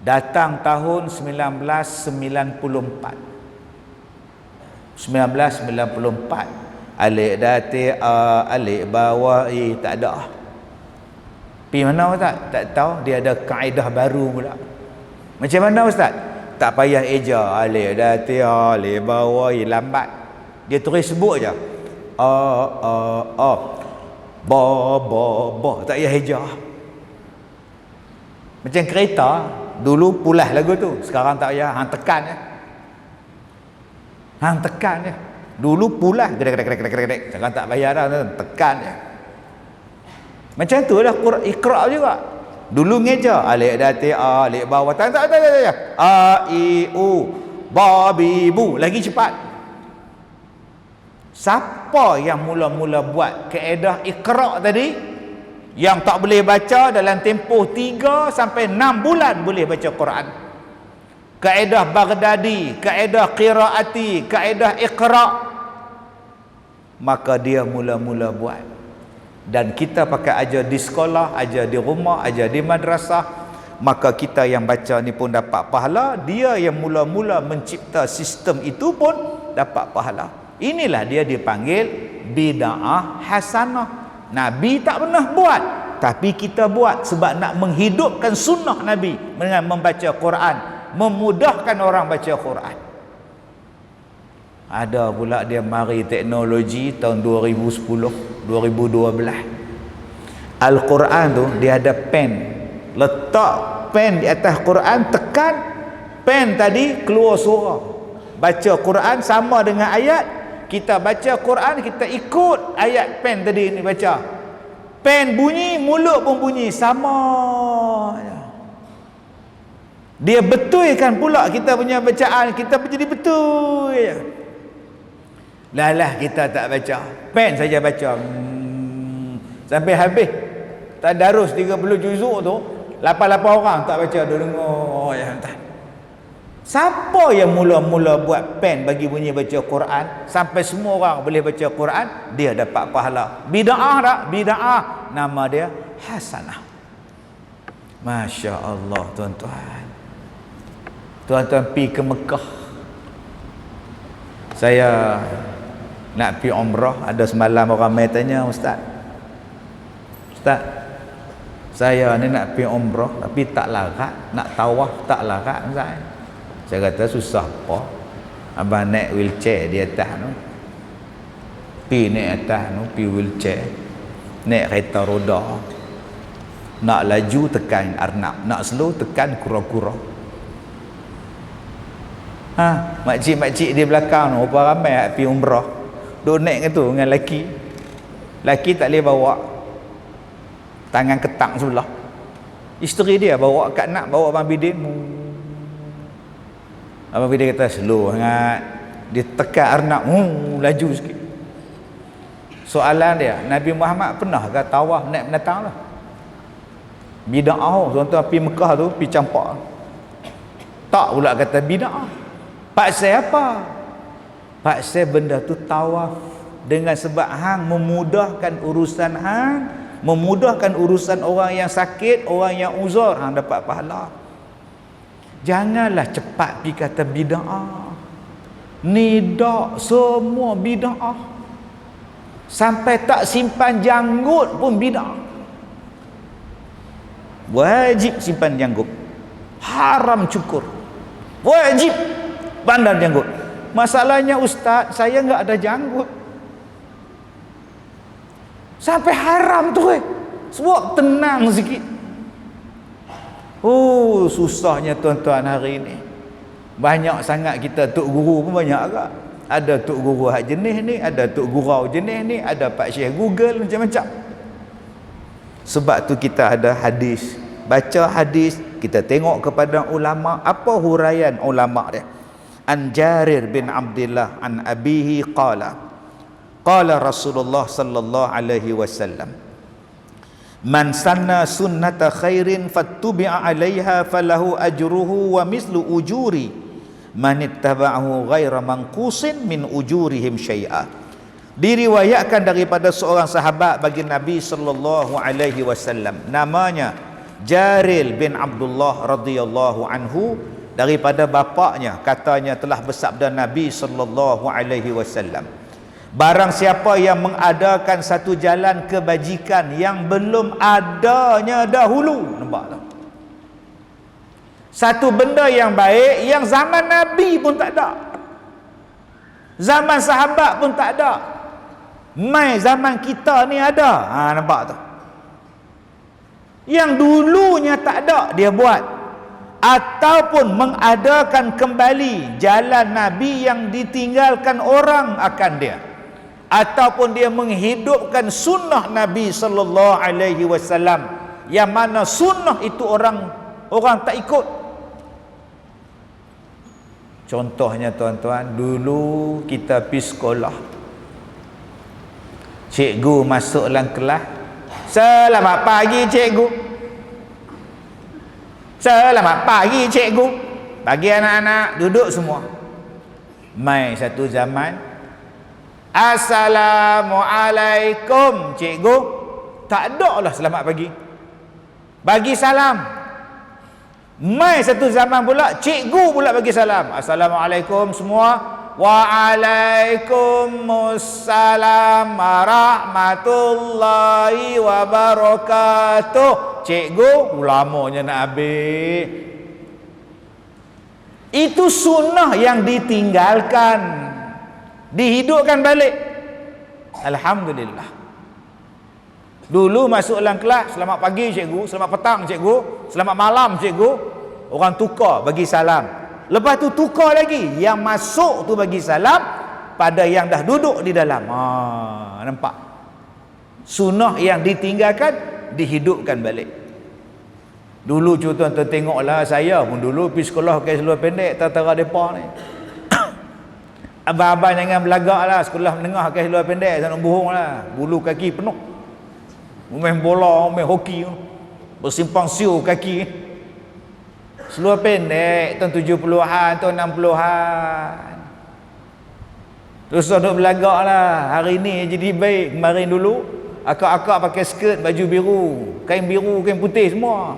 Datang tahun 1994, alik datik a, alik bawah i, tak ada. Pergi mana Ustaz? Tak tahu. Dia ada kaedah baru pula. Macam mana Ustaz? Tak payah eja, alik datik a, alik bawah i, lambat. Dia terus sebut je ba, tak payah eja. Macam kereta dulu pulas lagu tu, sekarang tak payah, hang tekan je. Hang tekan je. Dulu pulas gedek. Jangan tak bayar dah, tekan je. Macam tu lah Iqra juga. Dulu ngeja alif dati a, alif bawah tak. A I U ba bi bu, lagi cepat. Siapa yang mula-mula buat kaedah Iqra tadi, yang tak boleh baca dalam tempoh 3 sampai 6 bulan boleh baca Quran? Kaedah Baghdadi, kaedah qiraati, kaedah Iqra. Maka dia mula-mula buat. Dan kita pakai ajar di sekolah, ajar di rumah, ajar di madrasah. Maka kita yang baca ni pun dapat pahala. Dia yang mula-mula mencipta sistem itu pun dapat pahala. Inilah dia dipanggil bid'ah hasanah. Nabi tak pernah buat, tapi kita buat sebab nak menghidupkan sunnah Nabi dengan membaca Quran, memudahkan orang baca Quran. Ada pula dia mari teknologi tahun 2010, 2012. Al-Quran tu dia ada pen. Letak pen di atas Quran, tekan pen tadi keluar suara. Baca Quran sama dengan ayat. Kita baca Quran, kita ikut ayat pen tadi ni baca. Pen bunyi, mulut pun bunyi, sama. Dia betulkan pula kita punya bacaan, kita jadi betul. Lah kita tak baca, pen saja baca sampai habis. Tadarus 30 juzuk tu 88 orang tak baca, dia dengar ya. Siapa yang mula-mula buat pen bagi bunyi baca Quran sampai semua orang boleh baca Quran, dia dapat pahala. Bid'ah tak? Bid'ah, nama dia hasanah. Masya Allah tuan-tuan. Tuan-tuan pergi ke Mekah. Saya nak pergi umrah, ada semalam orang mai tanya, Ustaz, saya ni nak pergi umrah tapi tak larat, nak tawaf tak larat, Ustaz. Saya kata susah apa, abang naik wheelchair di atas tu, pergi naik atas tu, pergi wheelchair, naik kereta roda, nak laju tekan arnab, nak slow tekan kura-kura. Makcik-makcik di belakang tu, berapa ramai nak pergi umrah, duk naik tu dengan laki tak boleh bawa tangan ketak sebelah, isteri dia bawa kat nak, bawa Abang Bidin. Abang Bidin kata slow sangat, dia tekan arnab, laju sikit. Soalan dia, Nabi Muhammad pernah ke tawaf naik binatang lah? Bid'ah. Tuan-tuan pergi Mekah tu, pergi campak, tak pula kata bid'ah. Paksa apa? Paksa benda tu tawaf dengan sebab hang memudahkan urusan hang, memudahkan urusan orang yang sakit, orang yang uzur, hang dapat pahala. Janganlah cepat pergi kata bid'ah. Ni dak semua bid'ah. Sampai tak simpan janggut pun bid'ah. Wajib simpan janggut, haram cukur, wajib bandar janggut. Masalahnya Ustaz, saya enggak ada janggut. Sampai haram tu sebab tenang sikit. Susahnya tuan-tuan hari ni. Banyak sangat kita tok guru pun banyak agak. Ada tok guru hak jenis ni, ada tok gurau jenis ni, ada pak syekh Google macam-macam. Sebab tu kita ada hadis. Baca hadis, kita tengok kepada ulama, apa huraian ulama dia. An Jarir bin Abdullah an abihi qala Rasulullah sallallahu alaihi wasallam, man sanna sunnata khairin fattubi'a 'alaiha falahu ajruhu wa mislu ujuri man ittaba'ahu ghaira manqusin min ujurihim syai'a. Diriwayatkan daripada seorang sahabat bagi Nabi sallallahu alaihi wasallam, namanya Jarir bin Abdullah radhiyallahu anhu, daripada bapaknya katanya telah bersabda Nabi sallallahu alaihi wasallam, barang siapa yang mengadakan satu jalan kebajikan yang belum adanya dahulu, nampak tak? Satu benda yang baik yang zaman Nabi pun tak ada, zaman sahabat pun tak ada, mai zaman kita ni ada. Nampak tak? Yang dulunya tak ada dia buat. ataupun mengadakan kembali jalan Nabi yang ditinggalkan orang akan dia, ataupun dia menghidupkan sunnah Nabi sallallahu alaihi wasallam, yang mana sunnah itu orang tak ikut. Contohnya tuan-tuan, dulu kita pergi sekolah, cikgu masuk dalam kelas, "Selamat pagi cikgu." "Selamat pagi cikgu." Bagi anak-anak duduk semua. Mai satu zaman, "Assalamualaikum cikgu." Tak ada lah selamat pagi, bagi salam. Mai satu zaman pula, cikgu pula bagi salam, "Assalamualaikum semua." "Waalaikumsalam warahmatullahi wabarakatuh." Cikgu lamanya nak habis. Itu sunnah yang ditinggalkan, dihidupkan balik. Alhamdulillah. Dulu masuk dalam kelas, "Selamat pagi cikgu," "Selamat petang cikgu," "Selamat malam cikgu." Orang tukar bagi salam. Lepas tu tukar lagi, yang masuk tu bagi salam pada yang dah duduk di dalam. Nampak? Sunnah yang ditinggalkan dihidupkan balik. Dulu tuan-tuan tengoklah, saya pun dulu pergi sekolah pakai seluar pendek tentara depa ni. Abang-abang jangan belagaklah, sekolah menengah pakai seluar pendek, tak nak bohong lah. Bulu kaki penuh. Main bola, main hoki, bersimpang siur kaki. Seluar pendek tahun 70-an, tahun 60-an. Terus duk belagak lah. Hari ni jadi baik. Kemarin dulu akak-akak pakai skirt baju biru, kain putih semua.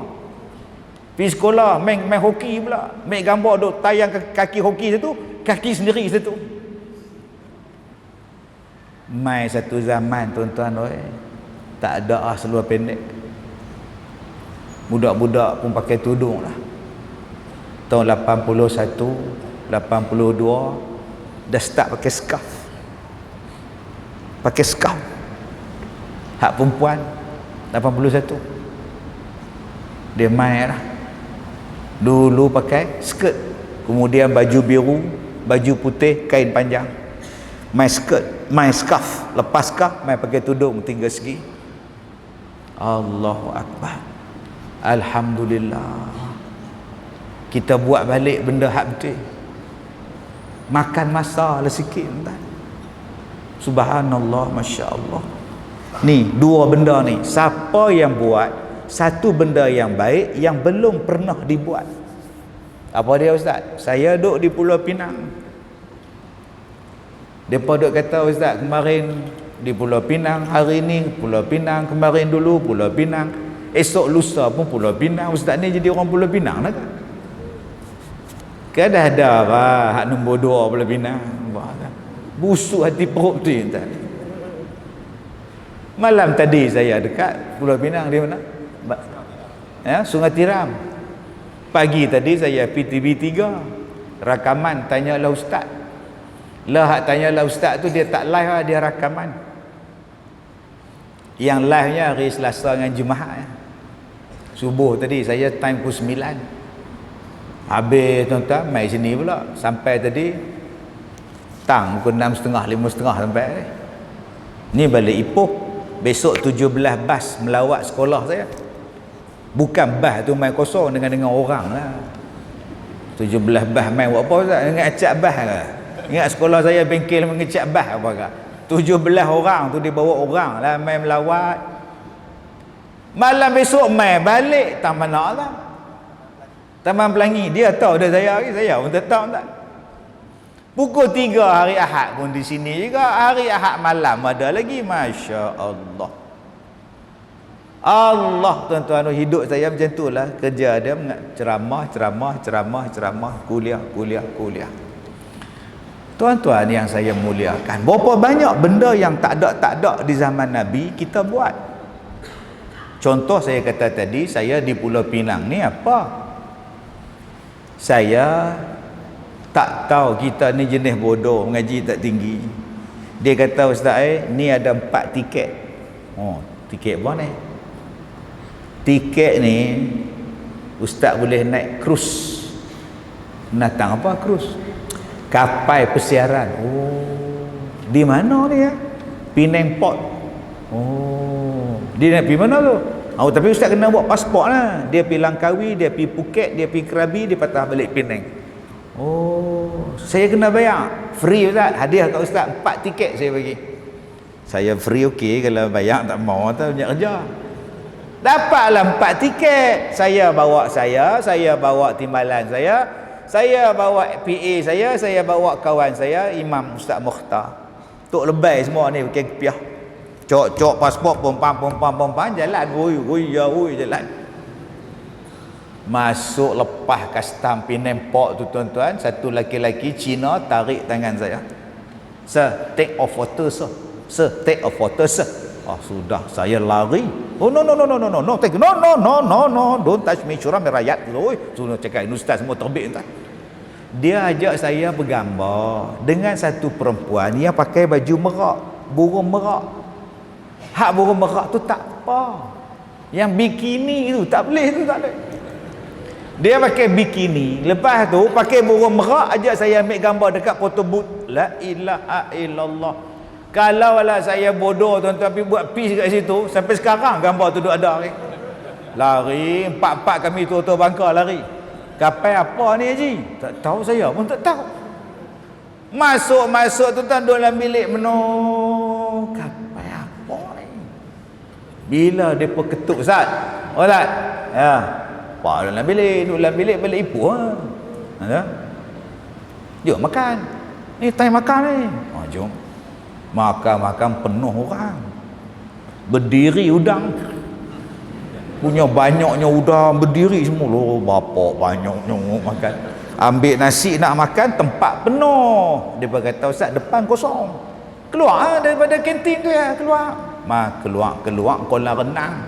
Pergi sekolah main hoki pula. Main gambar duk tayang kaki hoki satu, kaki sendiri satu. Mai satu zaman tuan-tuan, tak ada seluar pendek. Budak-budak pun pakai tudung lah. Tahun 81, 82 dah start pakai scarf. Pakai scarf. Hak perempuan 81. Dia main lah. Dulu pakai skirt, kemudian baju biru, baju putih, kain panjang. Main skirt, main scarf, lepas scarf main pakai tudung tinggal segi. Allahu Akbar. Alhamdulillah. Kita buat balik benda hak betul. Makan masa lah sikit entah. Subhanallah, Masya Allah. Ni dua benda ni, siapa yang buat satu benda yang baik yang belum pernah dibuat? Apa dia ustaz? Saya duduk di Pulau Pinang. Depa duk kata, "Ustaz, kemarin di Pulau Pinang, hari ni Pulau Pinang, kemarin dulu Pulau Pinang, esok lusa pun Pulau Pinang." Ustaz ni jadi orang Pulau Pinang lah kan? Kadang ada lah hak nombor 2 Pulau Pinang. Busuk hati perut tu entah. Malam tadi saya dekat Pulau Pinang, di mana? Sungai Tiram. Pagi tadi saya PTV3 rakaman tanyalah ustaz. Lah hak tanyalah ustaz tu dia tak live lah, dia rakaman. Yang live-nya hari Selasa dengan Jumaat. Subuh tadi saya time pukul 9. Habis tuan-tuan mai sini pula. Sampai tadi tang pukul 6.30, 5.30 sampai. Ni balik Ipoh. Besok 17 bas melawat sekolah saya. Bukan bas tu main kosong dengan orang lah. 17 bas main buat apa Ustaz? Ingat acak bas lah. Ingat sekolah saya bengkel mengecak bas apa kah? 17 orang tu dia bawa orang lah main melawat. Malam besok main balik Taman Nak, Taman Pelangi. Dia tahu dah saya pun tak tahu tak. Pukul 3 hari Ahad pun di sini juga. Hari Ahad malam ada lagi. Masya Allah. Allah tuan-tuan, hidup saya macam tu lah. Kerja dia ceramah, kuliah. Tuan-tuan yang saya muliakan, berapa banyak benda yang tak ada di zaman Nabi kita buat. Contoh saya kata tadi, saya di Pulau Pinang ni apa? Saya tak tahu kita ni jenis bodoh, mengaji tak tinggi. Dia kata, "Ustaz ni ada 4 tiket." Oh, tiket apa ni? Tiket ni Ustaz boleh naik krus. Menatang apa krus? Kapal pesiaran. Oh, di mana dia? Penang Port. Oh, dia nak pergi mana tu? Oh, tapi Ustaz kena buat pasport lah. Dia pergi Langkawi, dia pergi Phuket, dia pergi Krabi, dia patah balik Penang. Oh, saya kena bayar. Free Ustaz, hadiah kat Ustaz 4 tiket saya bagi. Saya free okey, kalau bayar tak mau tak banyak kerja. Dapatlah 4 tiket. Saya bawa timbalan saya bawa PA saya bawa kawan saya Imam Ustaz Mukhtar. Tok lebay semua ni pakai kepiah. Cok pasport pompang jalan. Oi jalan. Masuk lepas custom Penang Port tu tuan-tuan, satu laki-laki Cina tarik tangan saya. Sir, take a photo sir. Sir, take a photo sir. Oh sudah, saya lari. Oh no, take no, don't touch me, curang merayat loh. Sudah cakap ini ustaz semua terbit entah. Dia ajak saya bergambar dengan satu perempuan yang pakai baju merak, burung merak. Hak burung merak tu tak apa. Yang bikini tu tak boleh, tu tak boleh. Dia pakai bikini, lepas tu pakai burung merak, ajak saya ambil gambar dekat photo booth. La ilaha illallah. Kalau lah saya bodoh tuan-tuan pergi buat peace kat situ, sampai sekarang gambar tu duk ada ni. Lari, empat-empat kami tu bangka lari. Kapal apa ni Haji? Tak tahu, saya pun tak tahu. Masuk tuan-tuan duduk dalam bilik menung. Kapal apa ni? Bila depa ketuk Ustaz? Oh Ustaz. Ya. Pak dalam bilik balik ibu ha. Ada? Jom makan. Ni time makan ni. Oh jom. Makan penuh orang. Berdiri udang. Punya banyaknya udang berdiri semua loh. Bapak banyaknya makan. Ambil nasi nak makan, tempat penuh. Dia kata Ustaz depan kosong. Keluar daripada kantin tu ya, keluar. Keluar kolam renang.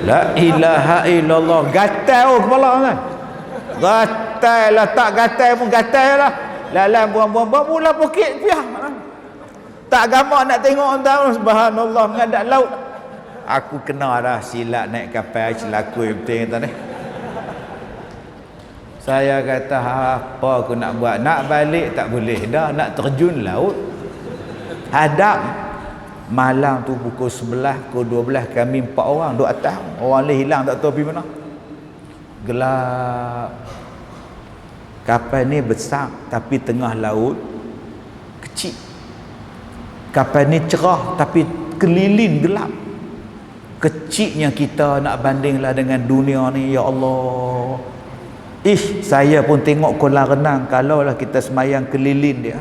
La ilaha illallah. Gatal kepala kan. Gatal lah, tak gatal pun gatal lah. Lalang buang-buang pula pokit piah. Tak gamak nak tengok entah. Subhanallah, menghadap laut. Aku kena dah silap naik kapal celakui betul kata ni. Saya kata apa aku nak buat? Nak balik tak boleh dah, nak terjun laut. Hadap malam tu pukul 11, pukul 12 kami 4 orang duduk atas. Orang lain hilang tak tahu pergi mana. Gelap. Kapal ni besar tapi tengah laut kecil. Kapal ni cerah tapi keliling gelap. Kecilnya kita nak bandinglah dengan dunia ni, ya Allah. Saya pun tengok kolam renang kalaulah kita semayang keliling dia.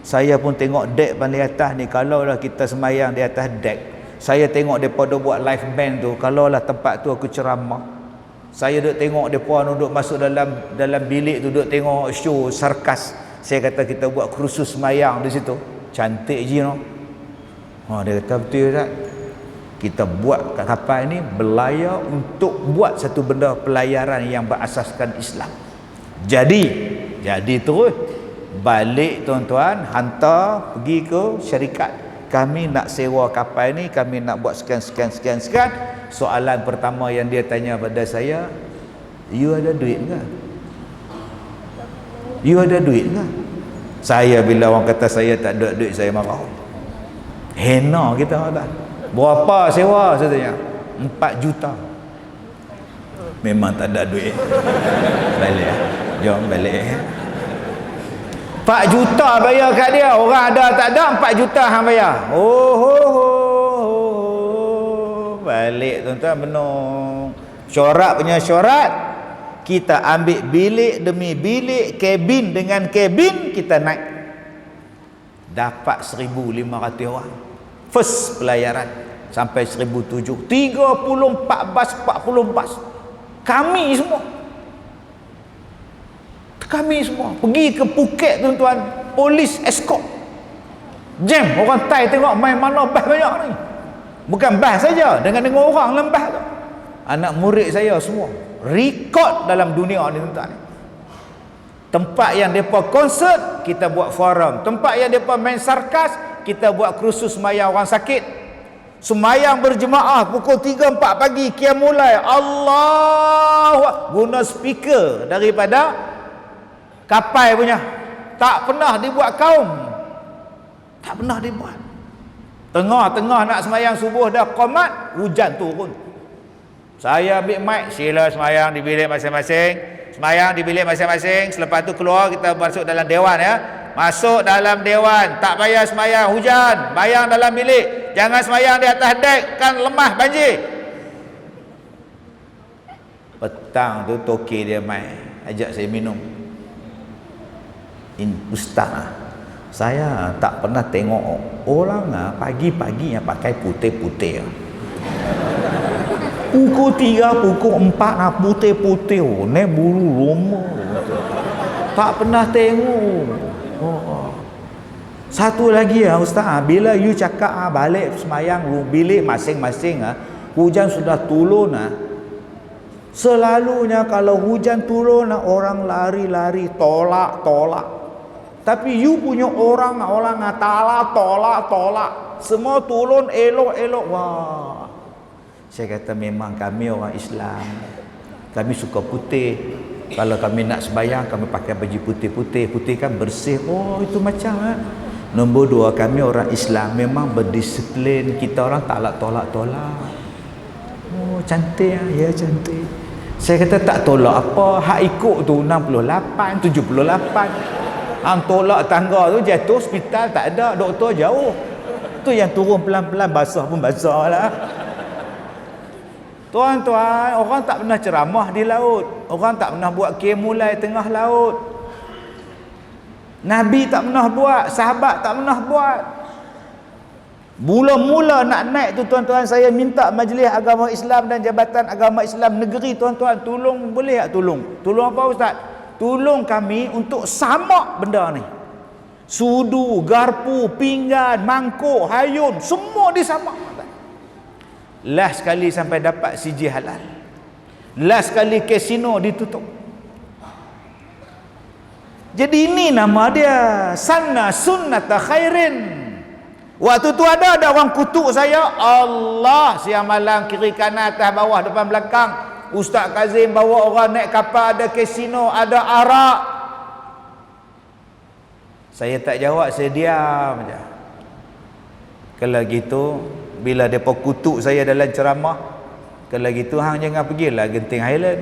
Saya pun tengok dek paling atas ni, kalaulah kita semayang di atas dek. Saya tengok mereka buat live band tu, kalaulah tempat tu aku ceramah. Saya duduk tengok mereka duduk masuk dalam bilik tu, duduk tengok show sarkas. Saya kata kita buat kursus semayang di situ. Cantik je no. Dia kata betul tak? Kita buat kat kapal ni berlayar untuk buat satu benda pelayaran yang berasaskan Islam. Jadi terus balik tuan-tuan, hantar pergi ke syarikat. Kami nak sewa kapal ni, kami nak buat sekian. Soalan pertama yang dia tanya pada saya, you ada duit ke? You ada duit ke? Saya bila orang kata saya tak ada duit, saya marah. Hena kita kata. Berapa sewa? Saya tanya. 4 juta. Memang tak ada duit. Balik. Jom balik. 4 juta bayar kat dia. Orang ada tak ada 4 juta hang bayar. Balik tuan-tuan benung. Syarat punya syarat. Kita ambil bilik demi bilik, kabin dengan kabin, kita naik. Dapat 1,500 orang. First pelayaran sampai 1,007. 34 bas, 40 bas. Kami semua pergi ke Phuket tuan-tuan, polis escort. Jam orang Thai tengok main mana bas banyak ni. Bukan bas saja, dengan orang lembah tu. Anak murid saya semua rekod dalam dunia ni tuan-tuan. Tempat yang depa konsert, kita buat forum. Tempat yang depa main sarkas, kita buat kursus maya orang sakit. Semayang berjemaah pukul 3 4 pagi qiyam mulai. Allah guna speaker daripada kapal punya. Tak pernah dibuat kaum. Tak pernah dibuat. Tengah-tengah nak semayang subuh dah qamat, hujan turun. Saya ambil mic, sila semayang di bilik masing-masing. Semayang di bilik masing-masing. Selepas tu keluar, kita masuk dalam dewan ya. Masuk dalam dewan, tak payah semayang hujan, bayang dalam bilik. Jangan semayang di atas dek, kan lemah banjir. Petang tu toke dia mai ajak saya minum. Ustaz, saya tak pernah tengok orang pagi-pagi yang pakai putih-putih. Pukul 3, pukul 4 putih-putih. Ni bulu roma. Tak pernah tengok. Satu lagi Ustaz, bila you cakap balik semayang bilik masing-masing, hujan sudah turun, selalunya kalau hujan turun orang lari-lari, tolak. Tapi you punya orang tolak, semua turun elok-elok. Wah, saya kata memang kami orang Islam, kami suka putih. Kalau kami nak sembahyang, kami pakai baju putih-putih. Putih kan bersih. Oh, itu macam Nombor 2, kami orang Islam memang berdisiplin. Kita orang tak tolak. Oh, cantik ya, cantik. Saya kata tak tolak apa. Hak ikut tu 68, 78. Hang tolak tangga tu jatuh hospital tak ada, doktor jauh. Tu yang turun pelan-pelan, basah pun basah lah. Tuan-tuan, orang tak pernah ceramah di laut. Orang tak pernah buat qiyam mulai tengah laut. Nabi tak pernah buat, sahabat tak pernah buat. Mula-mula nak naik tu tuan-tuan, saya minta Majlis Agama Islam dan Jabatan Agama Islam Negeri, tuan-tuan, tolong, boleh tak tolong? Tolong apa Ustaz? Tolong kami untuk samak benda ni. Sudu, garpu, pinggan, mangkuk, hayun, semua disamak. Last sekali sampai dapat sijil halal. Last sekali kasino ditutup. Jadi ini nama dia, sanna sunnata khairin. Waktu tu ada orang kutuk saya, Allah, siang malam kiri kanan atas bawah depan belakang. Ustaz Kazim bawa orang naik kapal, ada kasino, ada arak. Saya tak jawab, saya diam saja. Kalau gitu, bila depa kutuk saya dalam ceramah, kalau gitu hang jangan pergilah Genting Highland.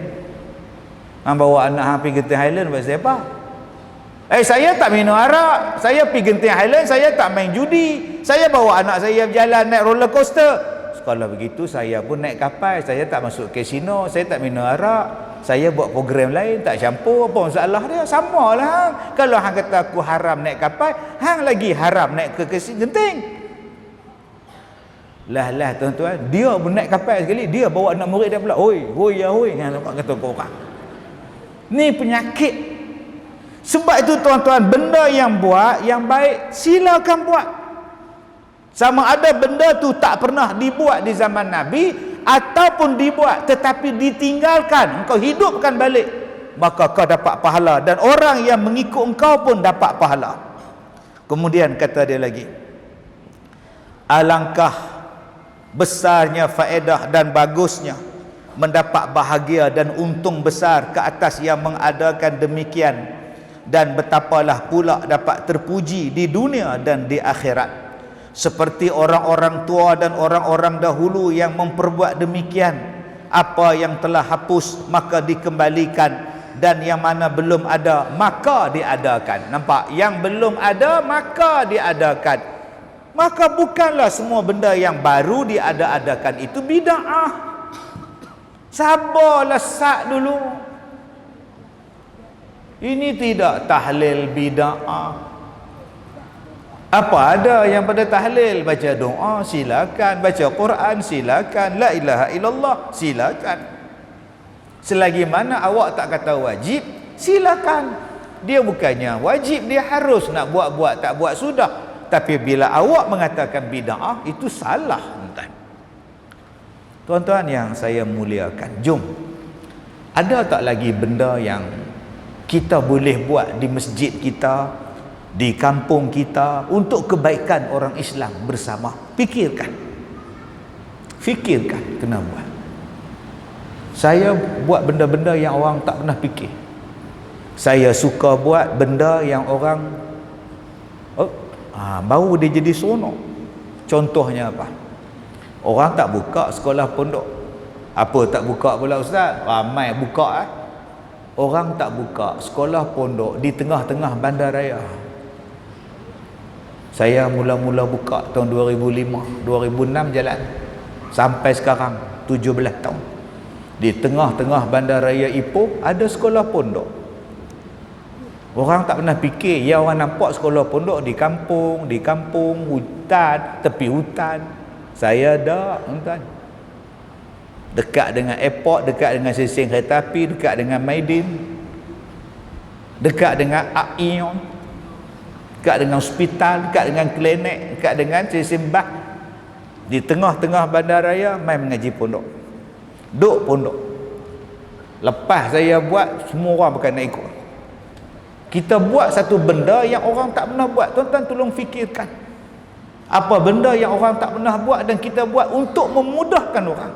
Hang bawa anak hang pergi Genting Highland buat siapa? Saya tak minum arak, saya pergi Genting Highland, saya tak main judi, saya bawa anak saya berjalan naik roller coaster. Kalau begitu saya pun naik kapal, saya tak masuk kasino, saya tak minum arak, saya buat program lain, tak campur. Apa masalah dia? Samalah hang. Kalau hang kata aku haram naik kapal, hang lagi haram naik ke kasino Genting. Lah tuan-tuan, dia pun naik kapal sekali, dia bawa anak murid dia pula, hoi hang nampak kata orang. Ni penyakit. Sebab itu tuan-tuan, benda yang buat yang baik silakan buat. Sama ada benda tu tak pernah dibuat di zaman Nabi ataupun dibuat tetapi ditinggalkan, engkau hidupkan balik, maka kau dapat pahala dan orang yang mengikut engkau pun dapat pahala. Kemudian kata dia lagi, alangkah besarnya faedah dan bagusnya mendapat bahagia dan untung besar ke atas yang mengadakan demikian, dan betapalah pula dapat terpuji di dunia dan di akhirat. Seperti orang-orang tua dan orang-orang dahulu yang memperbuat demikian. Apa yang telah hapus maka dikembalikan, dan yang mana belum ada maka diadakan. Nampak? Yang belum ada maka diadakan. Maka bukanlah semua benda yang baru diada-adakan itu bid'ah. Sabarlah sat dulu. Ini tidak tahlil bid'ah. Apa ada yang pada tahlil? Baca doa silakan, baca Quran silakan, la ilaha illallah silakan. Selagi mana awak tak kata wajib, silakan. Dia bukannya wajib, dia harus nak buat-buat, tak buat sudah. Tapi bila awak mengatakan bid'ah, itu salah. Tuan-tuan yang saya muliakan, jom, ada tak lagi benda yang kita boleh buat di masjid kita, di kampung kita, untuk kebaikan orang Islam bersama? Fikirkan. Fikirkan, kena buat. Saya buat benda-benda yang orang tak pernah fikir. Saya suka buat benda yang orang baru dia jadi seronok. Contohnya apa? Orang tak buka sekolah pondok. Apa tak buka pula ustaz? Ramai buka. Orang tak buka sekolah pondok di tengah-tengah bandaraya. Saya mula-mula buka tahun 2005, 2006 jalan. Sampai sekarang 17 tahun. Di tengah-tengah bandaraya Ipoh ada sekolah pondok. Orang tak pernah fikir. Ya, orang nampak sekolah pondok di kampung, hutan, tepi hutan. Saya dah, tuan. Dekat dengan airport, dekat dengan stesen kereta api, dekat dengan Maidin, dekat dengan AION, dekat dengan hospital, dekat dengan klinik, dekat dengan stesen bas. Di tengah-tengah bandaraya mai mengaji pondok. Duk pondok. Lepas saya buat, semua orang bukan nak ikut. Kita buat satu benda yang orang tak pernah buat. Tuan-tuan tolong fikirkan. Apa benda yang orang tak pernah buat dan kita buat untuk memudahkan orang.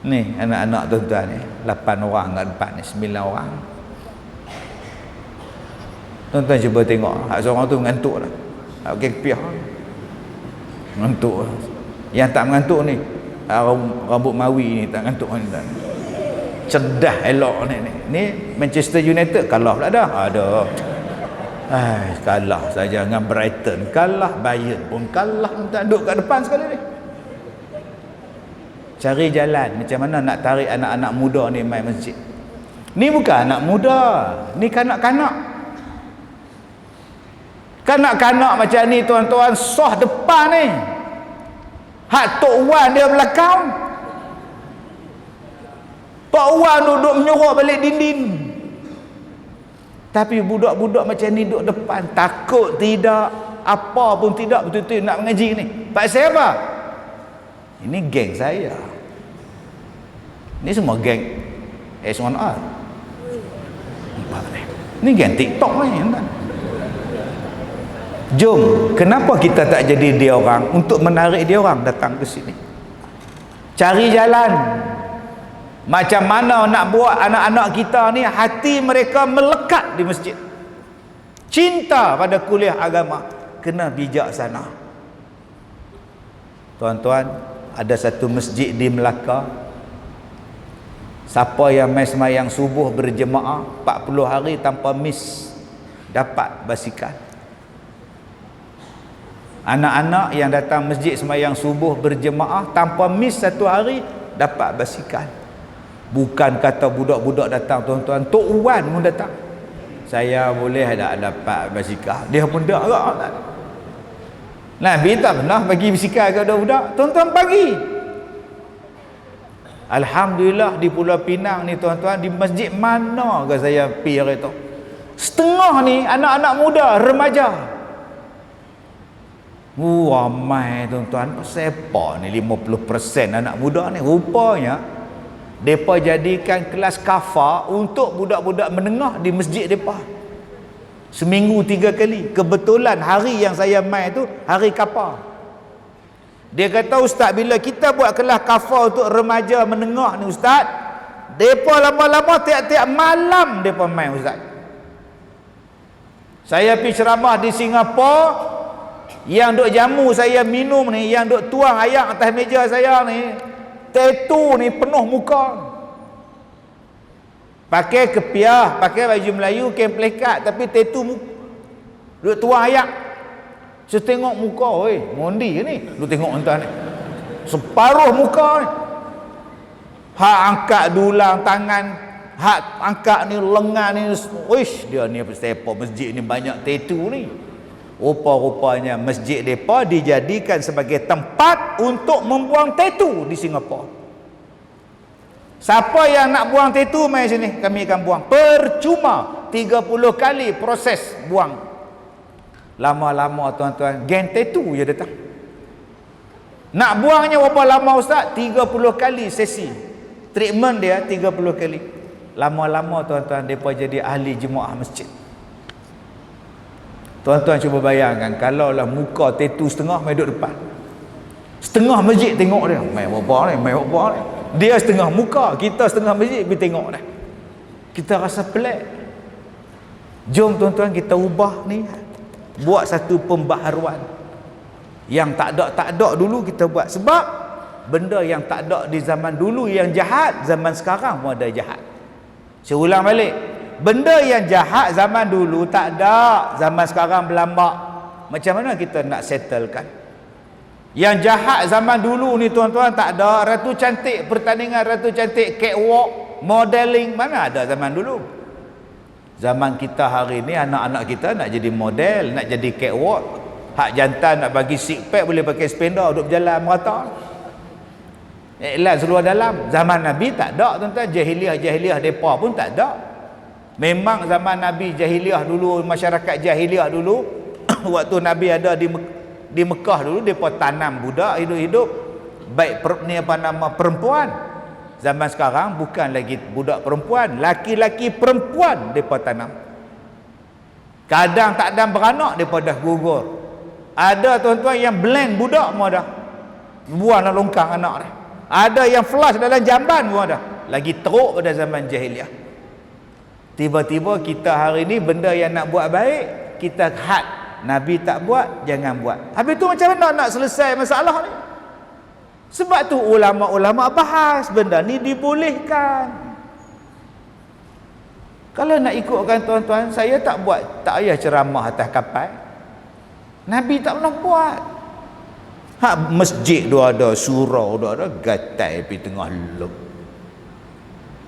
Ni anak-anak tuan-tuan ni, 8 orang kat depan ni, 9 orang. Tuan-tuan cuba tengok, hak seorang tu mengantuk dah. Hak kepiah. Mengantuk. Yang tak mengantuk ni, rambut mawi ni tak mengantuk ni tuan. Cerdas elok ni. Ni Manchester United kalah pula dah. Ada. Kalah saja dengan Brighton, kalah Bayern pun kalah, tuan duduk kat depan sekali ni. Cari jalan macam mana nak tarik anak-anak muda ni main masjid. Ni bukan anak muda, ni kanak-kanak. Kanak-kanak macam ni tuan-tuan, soh depan ni. Hak Tok Wan dia belakang. Pak Wan duduk menyuruh balik dinding. Tapi budak-budak macam ni duduk depan, takut tidak, apa pun tidak, betul-betul nak mengaji ni. Pak saya apa? Ini geng saya. Ini semua geng S1R. Ini geng TikTok ni. Jom, kenapa kita tak jadi dia orang untuk menarik dia orang datang ke sini? Cari jalan. Macam mana nak buat anak-anak kita ni hati mereka melekat di masjid. Cinta pada kuliah agama. Kena bijaksana. Tuan-tuan, ada satu masjid di Melaka. Siapa yang mai sembahyang subuh berjemaah 40 hari tanpa miss dapat basikal. Anak-anak yang datang masjid sembahyang subuh berjemaah tanpa miss satu hari dapat basikal. Bukan kata budak-budak datang tuan-tuan, Tok Wan pun datang. Saya boleh tak dapat basikal? Dia pun tak agak. Nabi tak pernah bagi basikal kepada budak. Tuan-tuan bagi. Alhamdulillah di Pulau Pinang ni tuan-tuan, di masjid mana ke saya pergi hari tu? Setengah ni anak-anak muda, remaja. Ramai tuan-tuan. Siapa ni 50% anak muda ni? Rupanya mereka jadikan kelas kafa untuk budak-budak menengah di masjid mereka. Seminggu 3 kali. Kebetulan hari yang saya mai tu hari kafa. Dia kata, ustaz, bila kita buat kelas kafa untuk remaja menengah ni ustaz, mereka lama-lama tiap-tiap malam mereka main ustaz. Saya pergi ceramah di Singapura, yang duk jamu saya minum ni, yang duk tuang air atas meja saya ni, tattoo ni penuh muka. Pakai kepiah, pakai baju Melayu, kain pelekat, tapi tattoo muka. Duk tuang air. Saya tengok muka, oi, mondi ni. Lu tengok tuan ni. Separuh muka ni. Hak angkat dulang tangan, hak angkat ni lengan ni. Uish, dia ni sepak masjid ni banyak tattoo ni. Rupa-rupanya masjid depa dijadikan sebagai tempat untuk membuang tattoo di Singapura. Siapa yang nak buang tattoo mai sini, kami akan buang. Percuma. 30 kali proses buang. Lama-lama tuan-tuan, geng tattoo je datang. Nak buangnya berapa lama ustaz? 30 kali sesi. Treatment dia 30 kali. Lama-lama tuan-tuan, mereka jadi ahli jemaah masjid. Tuan-tuan cuba bayangkan, kalaulah muka tattoo setengah main duduk depan. Setengah masjid tengok dia, mai apa ni, mai apa ni. Dia setengah muka, kita setengah masjid pergi tengok dia. Kita rasa pelik. Jom tuan-tuan kita ubah ni, buat satu pembaharuan. Yang tak ada dulu kita buat. Sebab benda yang tak ada di zaman dulu yang jahat, zaman sekarang pun ada jahat. Saya ulang balik. Benda yang jahat zaman dulu tak ada, zaman sekarang berlambak. Macam mana kita nak settlekan? Yang jahat zaman dulu ni tuan-tuan tak ada. Ratu cantik, pertandingan ratu cantik, catwalk, modeling, mana ada zaman dulu? Zaman kita hari ni, anak-anak kita nak jadi model, nak jadi catwalk. Hak jantan nak bagi six pack boleh pakai spender duduk berjalan merata. Iklan seluar dalam. Zaman Nabi tak ada tuan-tuan. Jahiliah mereka pun tak ada. Memang zaman Nabi jahiliah dulu, masyarakat jahiliah dulu waktu Nabi ada di Mekah dulu, mereka tanam budak hidup-hidup baik ni apa nama perempuan. Zaman sekarang bukan lagi budak perempuan, laki-laki perempuan mereka tanam. Kadang tak ada beranak mereka dah gugur. Ada tuan-tuan yang blend budak semua dah, buang dalam longkang anak dah. Ada yang flush dalam jamban semua dah. Lagi teruk pada zaman jahiliah. Tiba-tiba kita hari ni benda yang nak buat baik kita had. Nabi tak buat, jangan buat. Habis tu macam mana nak selesai masalah ni? Sebab tu ulama-ulama bahas benda ni dibolehkan. Kalau nak ikutkan tuan-tuan, saya tak buat, tak payah ceramah atas kapal. Nabi tak pernah buat. Hak masjid tu ada, surau tu ada, gatai pergi tengah lep.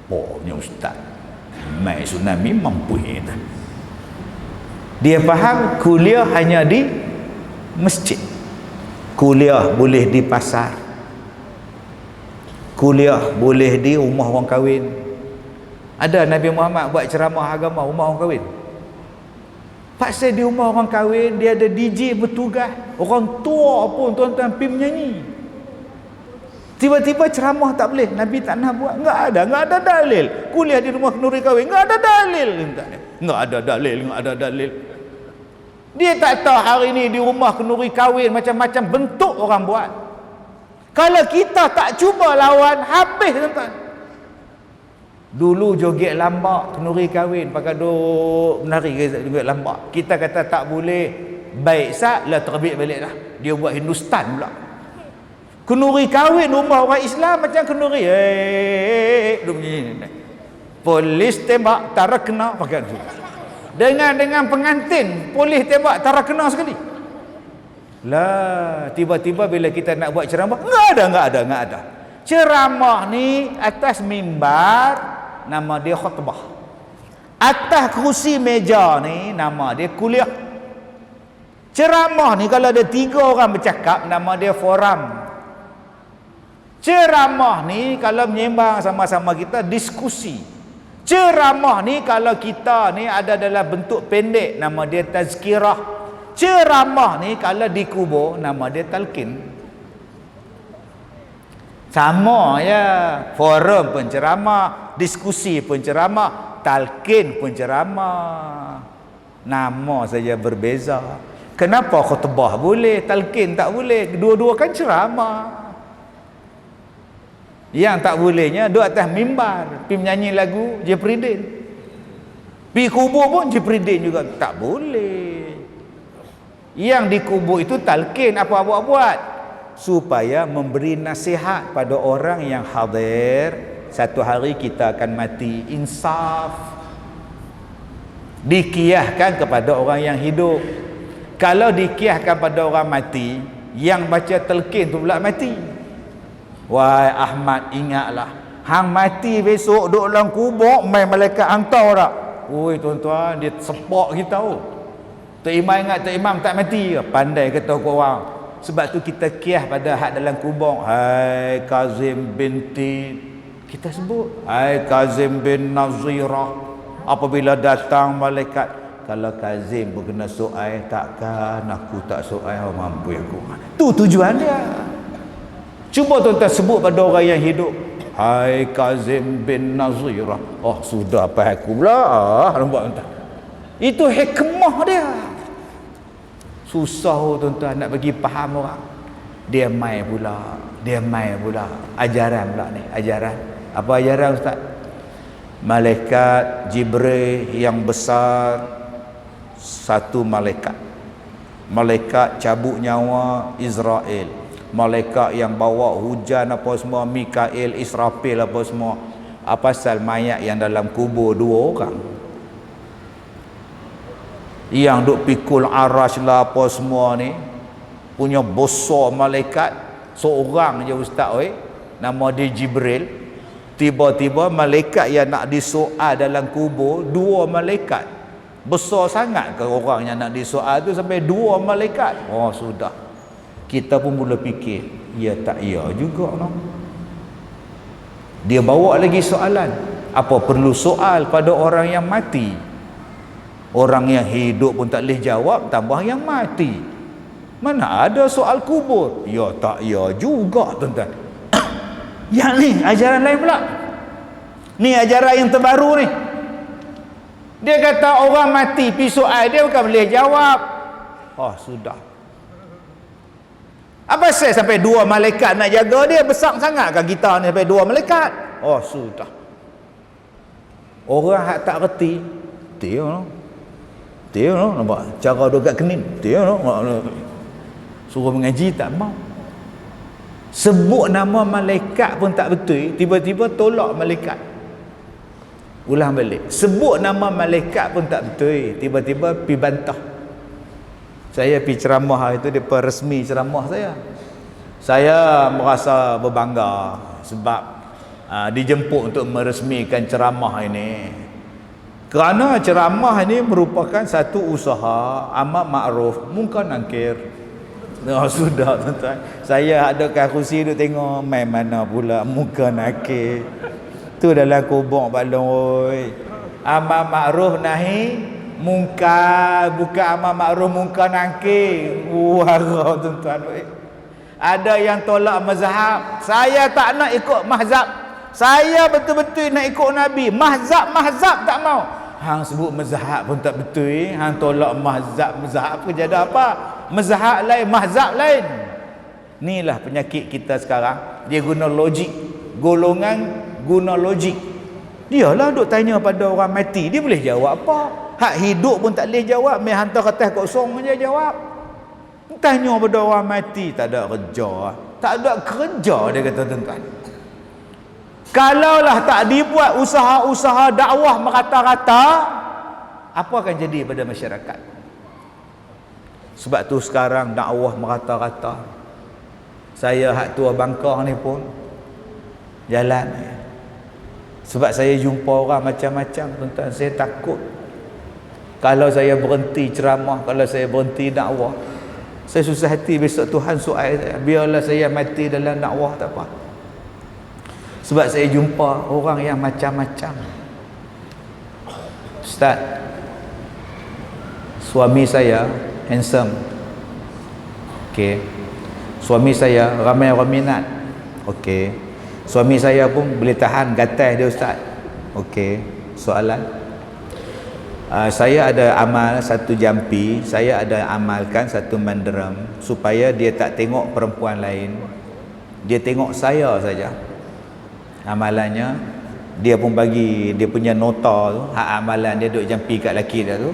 Punya ustaz. Mai tsunami mampu kita. Dia faham kuliah hanya di masjid. Kuliah boleh di pasar. Kuliah boleh di rumah orang kahwin. Ada Nabi Muhammad buat ceramah agama rumah orang kahwin. Pasal di rumah orang kahwin dia ada DJ bertugas. Orang tua pun tuan-tuan pergi menyanyi. Tiba-tiba ceramah tak boleh. Nabi tak nak buat. Enggak ada dalil. Kuliah di rumah kenduri kahwin, enggak ada dalil. Enggak ada dalil. Dia tak tahu hari ni di rumah kenduri kahwin macam-macam bentuk orang buat. Kalau kita tak cuba lawan, habis tuan-tuan. Dulu joget lambak kenduri kahwin pakai duk menari joget lambak. Kita kata tak boleh. Baik sat lah terbit balik dah. Dia buat Hindustan pula. Kenduri kahwin rumah orang Islam macam kenduri. Duk begini. Polis tembak tak kena pakai tu. Dengan pengantin polis tembak tak kena sekali. Lah, tiba-tiba bila kita nak buat ceramah, enggak ada. Ceramah ni atas mimbar nama dia khutbah. Atas kerusi meja ni nama dia kuliah. Ceramah ni kalau ada 3 orang bercakap nama dia forum. Ceramah ni kalau menyembang sama-sama kita diskusi. Ceramah ni kalau kita ni ada dalam bentuk pendek nama dia tazkirah. Ceramah ni kalau dikubur nama dia talqin. Sama ya, forum pun ceramah, diskusi pun ceramah, talqin pun ceramah. Nama saja berbeza. Kenapa khutbah boleh, talqin tak boleh? Dua-dua kan ceramah. Yang tak bolehnya duduk atas mimbar, pergi menyanyi lagu Jepridin. Pergi kubur pun Jepridin juga tak boleh. Yang dikubur itu talqin, apa buat? Supaya memberi nasihat pada orang yang hadir. Satu hari kita akan mati, insaf. Dikiyahkan kepada orang yang hidup. Kalau dikiyahkan pada orang mati, yang baca talqin tu pula mati. Wahai Ahmad, ingatlah, hang mati besok duduk dalam kubur, main malaikat hantar tak? Oi tuan-tuan, dia sepak kita. Tok Imam ingat Tok Imam tak mati ke? Pandai kata korang. Sebab tu kita kiyah pada hak dalam kubur. Hai Kazim binti, kita sebut hai Kazim bin Nazirah. Apabila datang malaikat, kalau Kazim berkena soal, takkan aku tak soal, mampu aku. Tu tujuan dia. Cuba tuan-tuan sebut pada orang yang hidup. Hai Kazim bin Nazirah. Oh sudah apa aku pula. Nampak tuan-tuan. Itu hikmah dia. Susah tuan-tuan nak bagi faham orang. Dia mai pula. Ajaran pula ni. Ajaran. Apa ajaran Ustaz? Malaikat Jibril yang besar, satu malaikat. Malaikat cabut nyawa Israel. Malaikat yang bawa hujan apa semua, Mikail, Israfil apa semua. Apa pasal mayat yang dalam kubur 2 orang? Yang duk pikul arash lah apa semua ni, punya besar malaikat, seorang je Ustaz nama dia Jibril. Tiba-tiba malaikat yang nak disoal dalam kubur 2 malaikat. Besar sangat ke orang yang nak disoal tu sampai 2 malaikat? Oh sudah. Kita pun mula fikir, ya tak ya juga no. Dia bawa lagi soalan. Apa perlu soal pada orang yang mati? Orang yang hidup pun tak boleh jawab, tambah yang mati. Mana ada soal kubur? Ya tak ya juga tuan-tuan. Yang ni ajaran lain pula. Ni ajaran yang terbaru ni. Dia kata orang mati pi soal dia bukan boleh jawab. Oh sudah. Apa saya sampai 2 malaikat nak jaga dia? Besar sangatkah kita ni sampai 2 malaikat? Oh sudah. Orang hak tak reti, dia nampak cara dogat kenin. Dia suruh mengaji tak mau. Sebut nama malaikat pun tak betul, tiba-tiba tolak malaikat. Ulang balik. Sebut nama malaikat pun tak betul, tiba-tiba pi bantah. Saya pi ceramah itu, depa resmi ceramah saya. Saya merasa berbangga sebab dijemput untuk meresmikan ceramah ini. Kerana ceramah ini merupakan satu usaha amat makruf munkar nakir. Oh, sudah tuan-tuan. Saya ada kat kursi duk tengok main mana pula muka nakir. Tu dalam kubur balong oi. Amal makruf nahi munkar, bukan amal makruf munkar nakir. Wara tuan-tuan oi. Ada yang tolak mazhab. Saya tak nak ikut mazhab. Saya betul-betul nak ikut Nabi. Mazhab tak mau. Hang sebut mazhab pun tak betul. Hang tolak mazhab apa jadi apa? Mazhab lain, mazhab lain. Inilah penyakit kita sekarang. Dia guna logik. Golongan guna logik. Dialah duk tanya pada orang mati, dia boleh jawab apa? Hak hidup pun tak boleh jawab, mai hantar kertas kosong je jawab. Tanya pada orang mati, tak ada kerja. Tak ada kerja dia kata tuan-tuan. Kalaulah tak dibuat usaha-usaha dakwah merata-rata, apa akan jadi pada masyarakat? Sebab tu sekarang dakwah merata-rata. Saya hak tua Bangkang ni pun jalan. Sebab saya jumpa orang macam-macam tuan-tuan, saya takut kalau saya berhenti ceramah, kalau saya berhenti dakwah, saya susah hati besok Tuhan soal saya. Biarlah saya mati dalam dakwah tak apa. Sebab saya jumpa orang yang macam-macam. Ustaz, suami saya handsome. Okey. Suami saya ramai orang minat. Okey. Suami saya pun boleh tahan gatal dia Ustaz. Okey. Soalan. Saya ada amal satu jampi, saya ada amalkan satu mandaram supaya dia tak tengok perempuan lain. Dia tengok saya saja. Amalannya dia pun bagi dia punya nota tu, hak amalan dia duk jampi kat laki dia tu.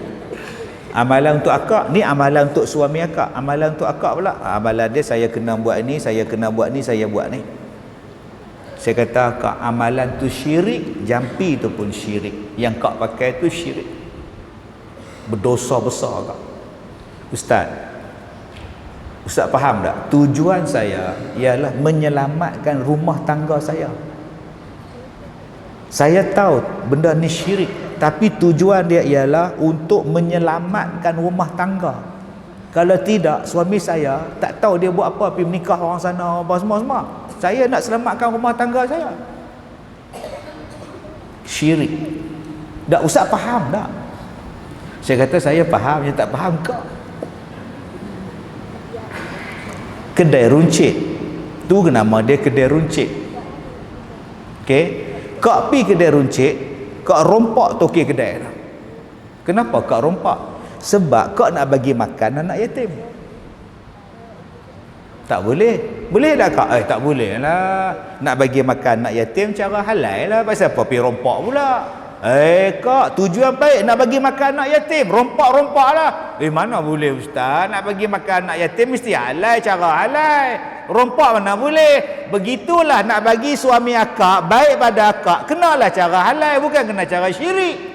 Amalan untuk akak ni, amalan untuk suami akak, amalan untuk akak pula. Amalan dia saya kena buat ni, saya kena buat ni, saya buat ni. Saya kata akak, amalan tu syirik, jampi tu pun syirik. Yang kak pakai tu syirik. Berdosa besar kak. Ustaz faham tak? Tujuan saya ialah menyelamatkan rumah tangga saya. Saya tahu benda ni syirik, tapi tujuan dia ialah untuk menyelamatkan rumah tangga. Kalau tidak, suami saya tak tahu dia buat apa, pergi menikah orang sana apa semua. Saya nak selamatkan rumah tangga saya. Syirik. Tak Ustaz faham tak? Saya kata saya faham, dia tak faham ke? Kedai runcit tu nama dia kedai runcit. Okey, kak pi kedai runcit, kak rompak toki kedai dah. Kenapa kak rompak? Sebab kak nak bagi makan anak yatim. Tak boleh. Boleh tak kak? Tak boleh lah. Nak bagi makan anak yatim cara halal lah. Pasal apa pergi rompak pula? Kak, tujuan baik nak bagi makan anak yatim, rompak-rompak lah. Mana boleh ustaz? Nak bagi makan anak yatim mesti halal, cara halal. Rompak mana boleh? Begitulah nak bagi suami akak baik pada akak, kenalah cara halal, bukan kena cara syirik.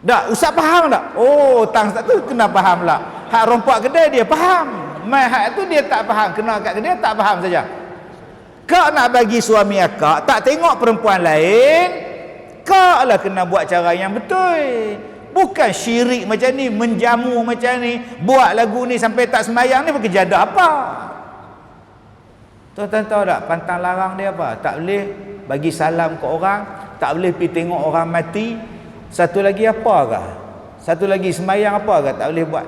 Tak, ustaz faham tak? Oh, tang ustaz tu kena faham lah. Hak rompak kedai dia faham. Mai hak tu dia tak faham, kena kat kedai tak faham saja. Kak nak bagi suami akak, tak tengok perempuan lain, kak lah kena buat cara yang betul. Bukan syirik macam ni, menjamu macam ni, buat lagu ni sampai tak semayang ni berkejadah apa? Tuan-tuan tahu tak pantang larang dia apa? Tak boleh bagi salam ke orang, tak boleh pergi tengok orang mati. Satu lagi apakah? Satu lagi semayang apakah tak boleh buat?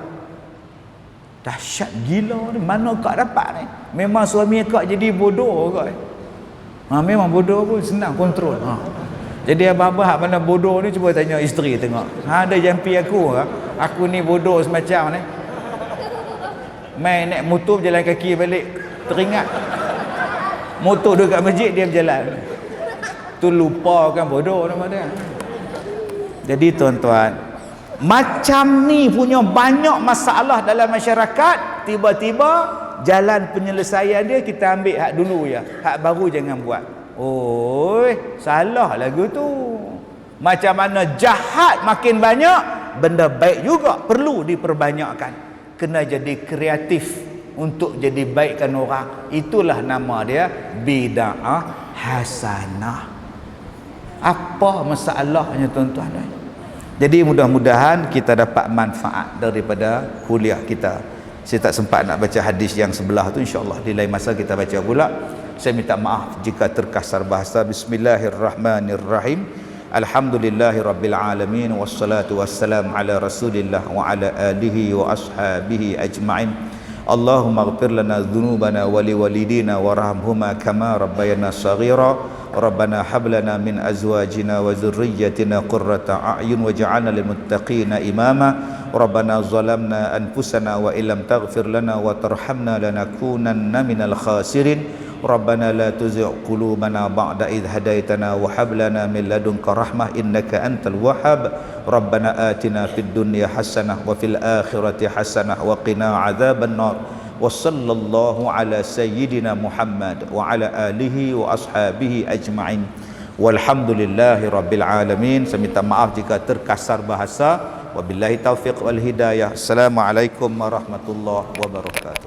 Dahsyat gila ni, mana kak dapat ni? Memang suami kak jadi bodoh kak. Memang bodoh pun senang kontrol. Jadi abang-abang hak mana bodoh ni cuba tanya isteri tengok. Ada jampi aku aku ni bodoh semacam ni. Main naik motor berjalan kaki balik, teringat motor dekat masjid dia berjalan. Tu lupa kan bodoh nama dia. Jadi tuan-tuan, macam ni punya banyak masalah dalam masyarakat, tiba-tiba jalan penyelesaian dia kita ambil hak dulu ya, hak baru jangan buat. Oi, salah lagu tu. Macam mana jahat makin banyak, benda baik juga perlu diperbanyakkan. Kena jadi kreatif untuk jadi baikkan orang. Itulah nama dia bid'ah hasanah. Apa masalahnya tuan-tuan? Jadi mudah-mudahan kita dapat manfaat daripada kuliah kita. Saya tak sempat nak baca hadis yang sebelah tu, insya-Allah di lain masa kita baca pula. Saya minta maaf jika terkasar bahasa. Bismillahirrahmanirrahim. Alhamdulillahirabbil alamin wassalatu wassalam ala Rasulillah wa ala alihi wa ashabihi ajma'in. Allahumma ighfir lana dhunubana wa liwalidina warhamhuma kama rabbayana shaghira. Rabbana hab lana min azwajina wa dhurriyyatina qurrata a'yun waj'alna lil muttaqina imama. Rabbana zalamna anfusana wa illam taghfir lana wa tarhamna lanakunanna minal khasirin. Rabbana la tuzigh qulubana ba'da idh hadaitana wa hab lana min ladunka rahmah innaka antal wahhab. Rabbana atina fid dunya hasanah wa fil akhirati hasanah wa qina adzaban nar. Wa sallallahu ala sayyidina Muhammad wa ala alihi wa ashabihi ajma'in. Walhamdulillahi rabbil alamin. Saya minta maaf jika terkasar bahasa. Wabillahi taufiq wal hidayah. Assalamualaikum warahmatullahi wabarakatuh.